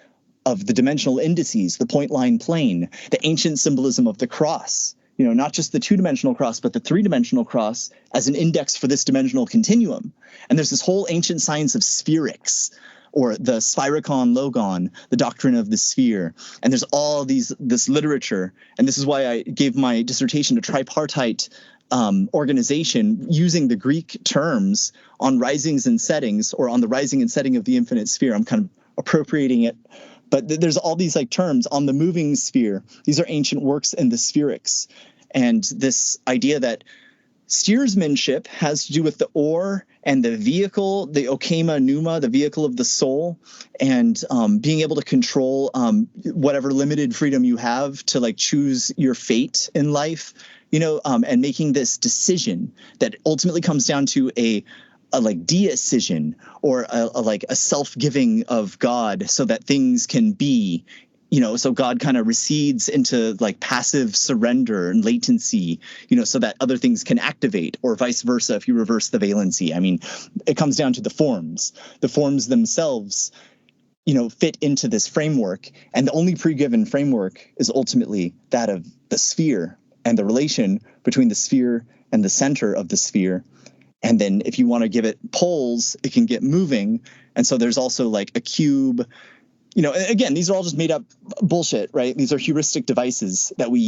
B: of the dimensional indices, the point line plane, the ancient symbolism of the cross, not just the two-dimensional cross, but the three-dimensional cross as an index for this dimensional continuum. And there's this whole ancient science of spherics, or the spiricon logon, the doctrine of the sphere. And there's all this literature. And this is why I gave my dissertation a tripartite organization using the Greek terms on risings and settings, or on the rising and setting of the infinite sphere. I'm kind of appropriating it. But there's all these like terms on the moving sphere. These are ancient works in the spherics. And this idea that steersmanship has to do with the oar and the vehicle, the okema pneuma, the vehicle of the soul, and being able to control whatever limited freedom you have to like choose your fate in life, and making this decision that ultimately comes down to a like decision, or a self-giving of God, so that things can be. So God kind of recedes into like passive surrender and latency, so that other things can activate, or vice versa if you reverse the valency. I mean, it comes down to the forms. The forms themselves, fit into this framework. And the only pre-given framework is ultimately that of the sphere, and the relation between the sphere and the center of the sphere. And then if you want to give it poles, it can get moving. And so there's also like a cube. Again, these are all just made up bullshit, right? These are heuristic devices that we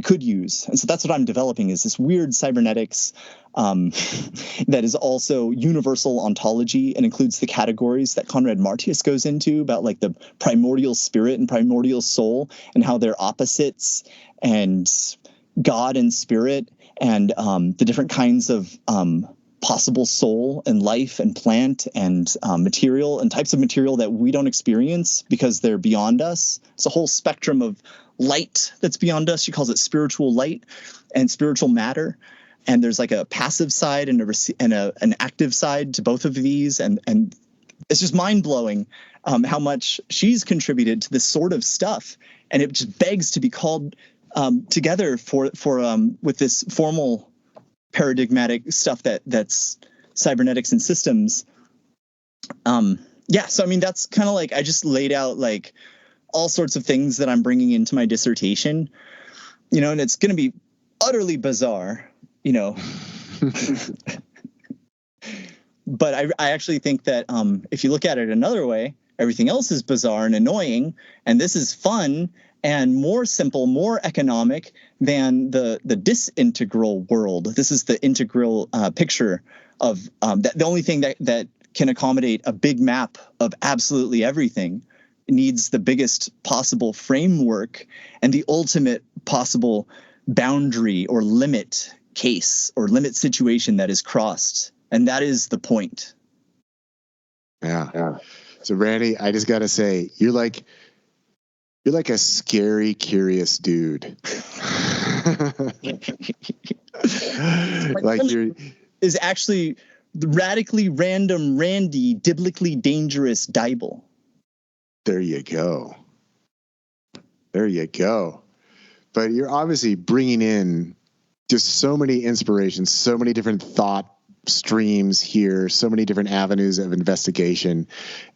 B: could use. And so that's what I'm developing, is this weird cybernetics that is also universal ontology, and includes the categories that Conrad Martius goes into about like the primordial spirit and primordial soul, and how they're opposites, and God and spirit, and the different kinds of possible soul and life and plant and material, and types of material that we don't experience because they're beyond us. It's a whole spectrum of light that's beyond us. She calls it spiritual light and spiritual matter. And there's like a passive side and an active side to both of these. And it's just mind blowing how much she's contributed to this sort of stuff. And it just begs to be called together for with this formal paradigmatic stuff that's cybernetics and systems. So I mean, that's kind of like, I just laid out like all sorts of things that I'm bringing into my dissertation, and it's going to be utterly bizarre, but I actually think that if you look at it another way, everything else is bizarre and annoying, and this is fun and more simple, more economic than the disintegral world. This is the integral picture of the only thing that can accommodate a big map of absolutely everything. It needs the biggest possible framework and the ultimate possible boundary or limit case or limit situation that is crossed. And that is the point.
A: Yeah. So Randy, I just got to say, you're like a scary, curious dude.
B: Is actually the radically random Randy, biblically dangerous Dible.
A: There you go. but you're obviously bringing in just so many inspirations, so many different thought streams here, so many different avenues of investigation.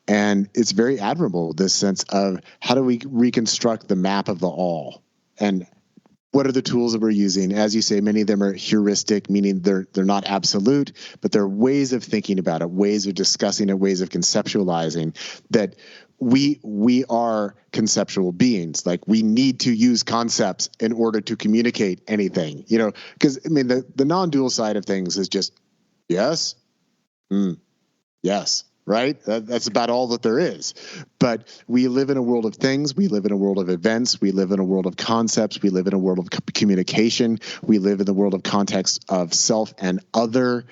A: And it's very admirable, this sense of how do we reconstruct the map of the all? And what are the tools that we're using? As you say, many of them are heuristic, meaning they're not absolute, but they're ways of thinking about it, ways of discussing it, ways of conceptualizing that we are conceptual beings. Like, we need to use concepts in order to communicate anything, because I mean, the non-dual side of things is just yes, yes. Right? That's about all that there is. But we live in a world of things. We live in a world of events. We live in a world of concepts. We live in a world of communication. We live in the world of context of self and other,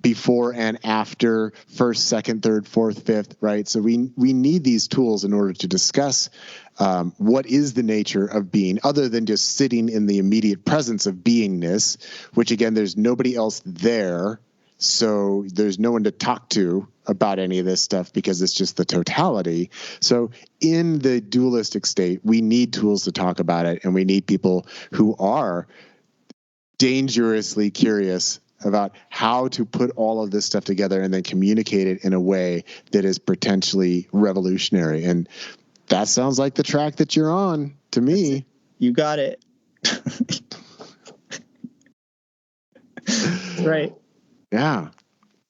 A: before and after, first, second, third, fourth, fifth, right? So we need these tools in order to discuss what is the nature of being, other than just sitting in the immediate presence of beingness, which, again, there's nobody else there. So there's no one to talk to about any of this stuff because it's just the totality. So in the dualistic state, we need tools to talk about it, and we need people who are dangerously curious about how to put all of this stuff together and then communicate it in a way that is potentially revolutionary. And that sounds like the track that you're on to me.
B: You got it. Right.
A: Yeah.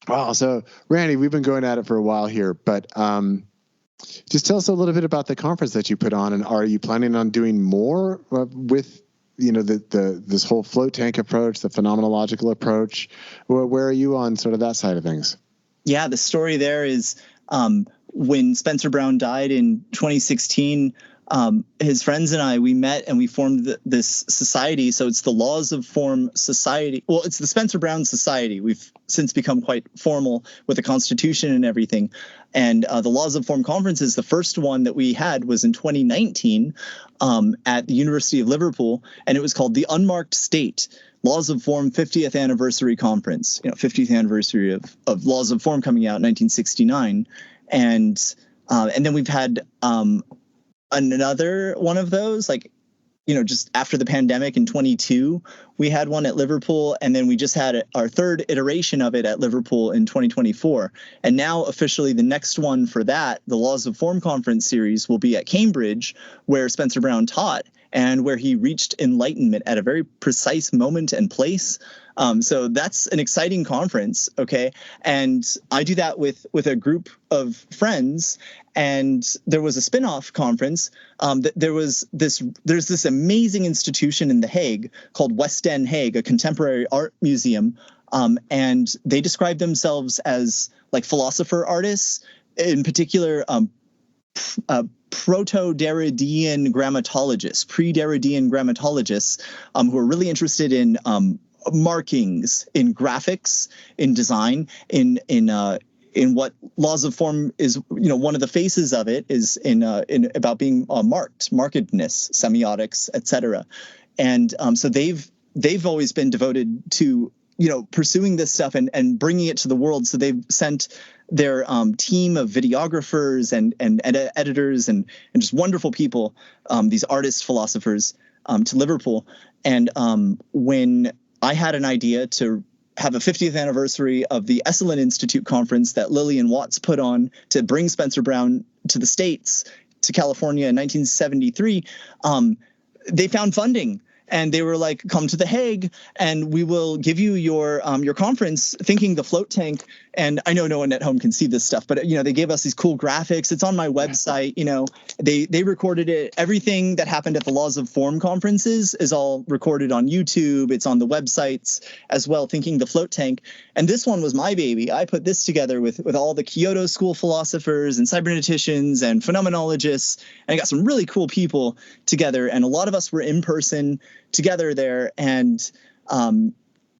A: Wow. So, Randy, we've been going at it for a while here, but just tell us a little bit about the conference that you put on, and are you planning on doing more with, this whole float tank approach, the phenomenological approach? Where are you on sort of that side of things?
B: Yeah, the story there is when Spencer Brown died in 2016. His friends and I, we met and we formed this society. So it's the Laws of Form Society. Well, it's the Spencer Brown Society. We've since become quite formal with the Constitution and everything. And the Laws of Form conferences, the first one that we had was in 2019 at the University of Liverpool, and it was called the Unmarked State Laws of Form 50th Anniversary Conference. 50th anniversary of Laws of Form coming out in 1969, and then we've had another one of those, just after the pandemic in 22, we had one at Liverpool, and then we just had our third iteration of it at Liverpool in 2024. And now officially the next one for that, the Laws of Form conference series, will be at Cambridge, where Spencer Brown taught and where he reached enlightenment at a very precise moment and place. So that's an exciting conference, okay? And I do that with a group of friends. And there was a spin-off conference. There's this amazing institution in The Hague called West End Hague, a contemporary art museum. And they describe themselves as like philosopher artists, in particular, proto-Derridean grammatologists, pre-Derridean grammatologists, who are really interested in markings, in graphics, in design, in what Laws of Form is. One of the faces of it is in about being markedness, semiotics, etc. And so they've always been devoted to pursuing this stuff and bringing it to the world. So they've sent their team of videographers and editors and just wonderful people, these artist philosophers, to Liverpool. And when I had an idea to have a 50th anniversary of the Esalen Institute conference that Lillian Watts put on to bring Spencer Brown to the States, to California in 1973, they found funding. And they were like, come to The Hague and we will give you your conference, thinking the float tank. And I know no one at home can see this stuff, but they gave us these cool graphics. It's on my website. They recorded it. Everything that happened at the Laws of Form conferences is all recorded on YouTube. It's on the websites as well, thinking the float tank. And this one was my baby. I put this together with all the Kyoto School philosophers and cyberneticians and phenomenologists. And I got some really cool people together. And a lot of us were in person together there. And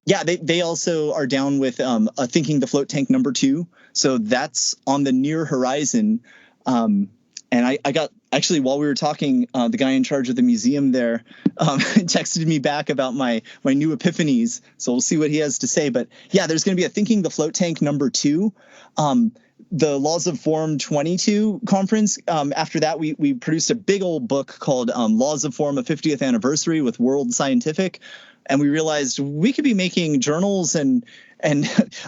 B: they also are down with Thinking the Float Tank #2. So that's on the near horizon. And I got, actually, while we were talking, the guy in charge of the museum there texted me back about my new epiphanies. So we'll see what he has to say. But yeah, there's going to be a Thinking the Float Tank #2. the Laws of Form 22 conference, after that, we produced a big old book called Laws of Form, a 50th Anniversary with World Scientific. And we realized we could be making journals and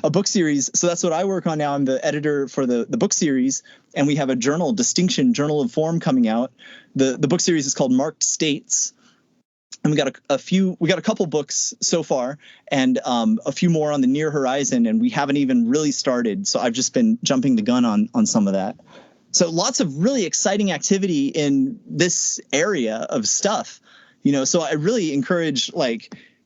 B: a book series. So that's what I work on now. I'm the editor for the book series, and we have a journal, Distinction Journal of Form, coming out. The book series is called Marked States. And we got a couple books so far, and a few more on the near horizon, and we haven't even really started. So I've just been jumping the gun on some of that. So lots of really exciting activity in this area of stuff, So I really encourage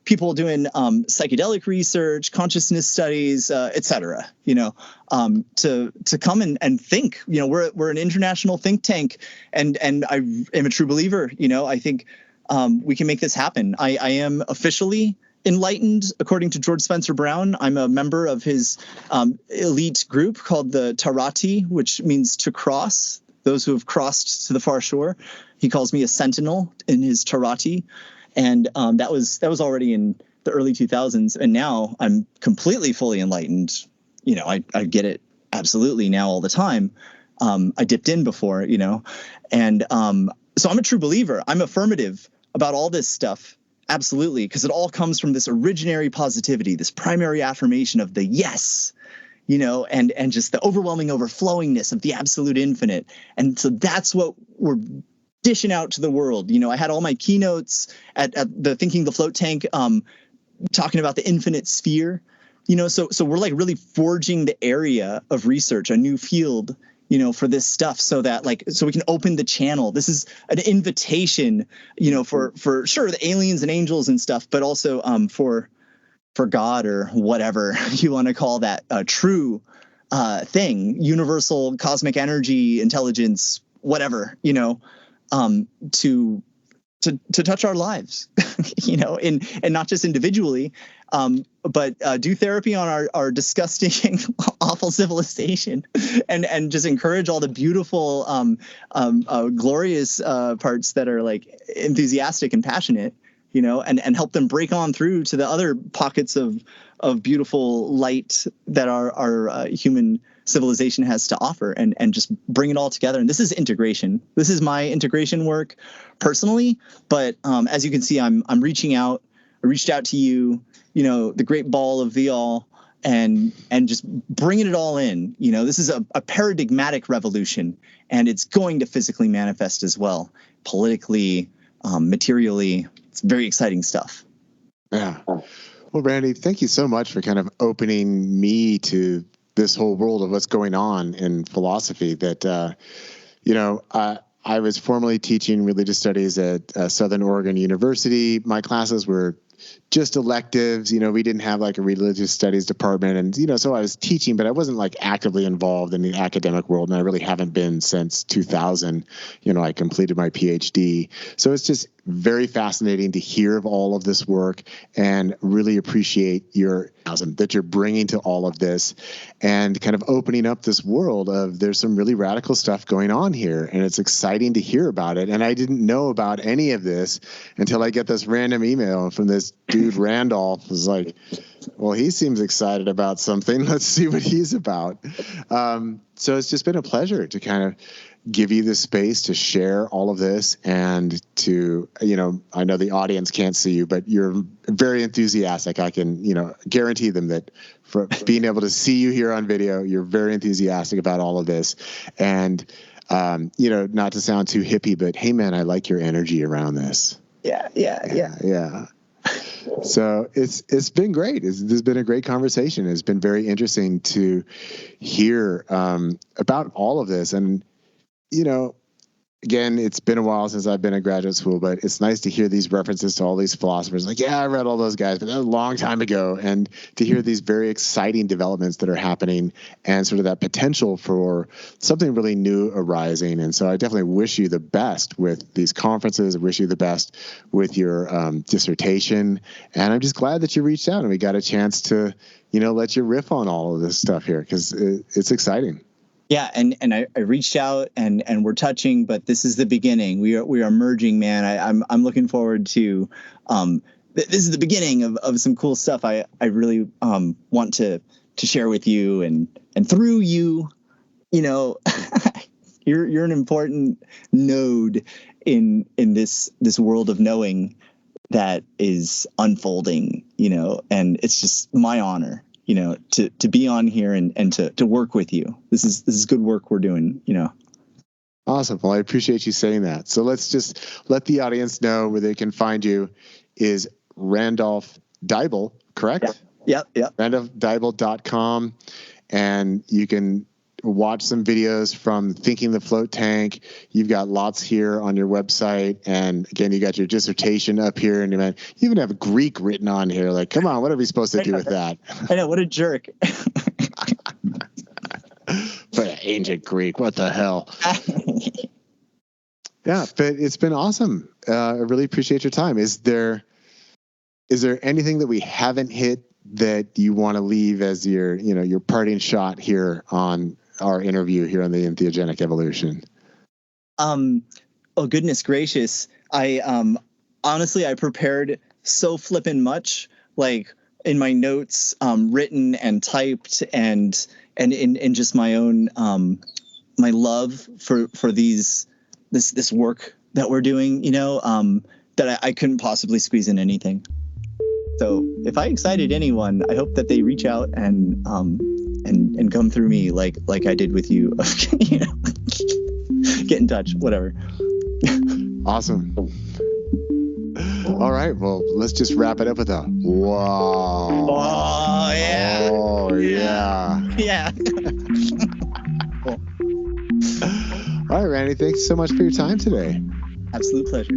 B: people doing psychedelic research, consciousness studies, et cetera, to come and think. We're an international think tank, and I am a true believer. I think we can make this happen. I am officially enlightened, according to George Spencer Brown. I'm a member of his elite group called the Tarati, which means to cross, those who have crossed to the far shore. He calls me a sentinel in his Tarati. And that was already in the early 2000s. And now I'm completely fully enlightened. I get it absolutely now all the time. I dipped in before, and so I'm a true believer. I'm affirmative about all this stuff. Absolutely. Because it all comes from this originary positivity, this primary affirmation of the yes, and just the overwhelming overflowingness of the absolute infinite. And so that's what we're dishing out to the world. I had all my keynotes at the Thinking the Float Tank, talking about the infinite sphere, so we're really forging the area of research, a new field, for this stuff, so that so we can open the channel. This is an invitation, for sure, the aliens and angels and stuff, but also for God, or whatever you want to call that, true thing, universal cosmic energy, intelligence, whatever, to touch our lives, and not just individually, but do therapy on our disgusting, awful civilization, and just encourage all the beautiful, glorious parts that are enthusiastic and passionate, and help them break on through to the other pockets of beautiful light that our human civilization has to offer, and just bring it all together. And this is integration. This is my integration work personally, but as you can see, I'm reaching out. I reached out to you, the great ball of the all, and just bringing it all in. This is a paradigmatic revolution, and it's going to physically manifest as well, politically, materially. It's very exciting stuff.
A: Yeah. Well, Randy, thank you so much for kind of opening me to this whole world of what's going on in philosophy. That, I was formerly teaching religious studies at Southern Oregon University. My classes were just electives. We didn't have a religious studies department, and so I was teaching, but I wasn't actively involved in the academic world, and I really haven't been since 2000. I completed my PhD, so it's just very fascinating to hear of all of this work, and really appreciate that you're bringing to all of this, and kind of opening up this world of there's some really radical stuff going on here, and it's exciting to hear about it. And I didn't know about any of this until I get this random email from this dude Randolph. Was like, well, he seems excited about something. Let's see what he's about. So it's just been a pleasure to kind of give you the space to share all of this, and to, I know the audience can't see you, but you're very enthusiastic. I can, guarantee them that for being able to see you here on video, you're very enthusiastic about all of this. And, not to sound too hippie, but hey man, I like your energy around this. Yeah. So it's been great. There's been a great conversation. It's been very interesting to hear about all of this. And, again, it's been a while since I've been in graduate school, but it's nice to hear these references to all these philosophers. I read all those guys, but that was a long time ago. And to hear these very exciting developments that are happening, and sort of that potential for something really new arising. And so I definitely wish you the best with these conferences. I wish you the best with your dissertation. And I'm just glad that you reached out and we got a chance to, let you riff on all of this stuff here, because it's exciting.
B: Yeah, and I reached out and we're touching, but this is the beginning. We are merging, man. I'm looking forward to this is the beginning of some cool stuff I really want to share with you, and through you, you know, you're an important node in this world of knowing that is unfolding, and it's just my honor, to be on here and to work with you. This is good work we're doing,
A: Awesome. Well, I appreciate you saying that. So let's just let the audience know where they can find you. Is Randolph Dible, correct?
B: Yeah.
A: RandolphDible.com. And you can watch some videos from Thinking the Float Tank. You've got lots here on your website. And again, you got your dissertation up here. And you even have Greek written on here. Like, come on, what are we supposed to do with that?
B: I know, what a jerk.
A: But ancient Greek, what the hell? Yeah, but it's been awesome. I really appreciate your time. Is there anything that we haven't hit that you want to leave as your parting shot here on our interview here on the Entheogenic Evolution?
B: Oh goodness gracious! I honestly, I prepared so flippin' much, like in my notes, written and typed, and in just my own my love for this work that we're doing, that I couldn't possibly squeeze in anything. So if I excited anyone, I hope that they reach out and come through me like I did with you. Get in touch, whatever.
A: Awesome. All right, well, let's just wrap it up with a wow.
B: Oh yeah.
A: Oh yeah.
B: Yeah.
A: Cool. All right, Randy, thanks so much for your time today.
B: Absolute pleasure.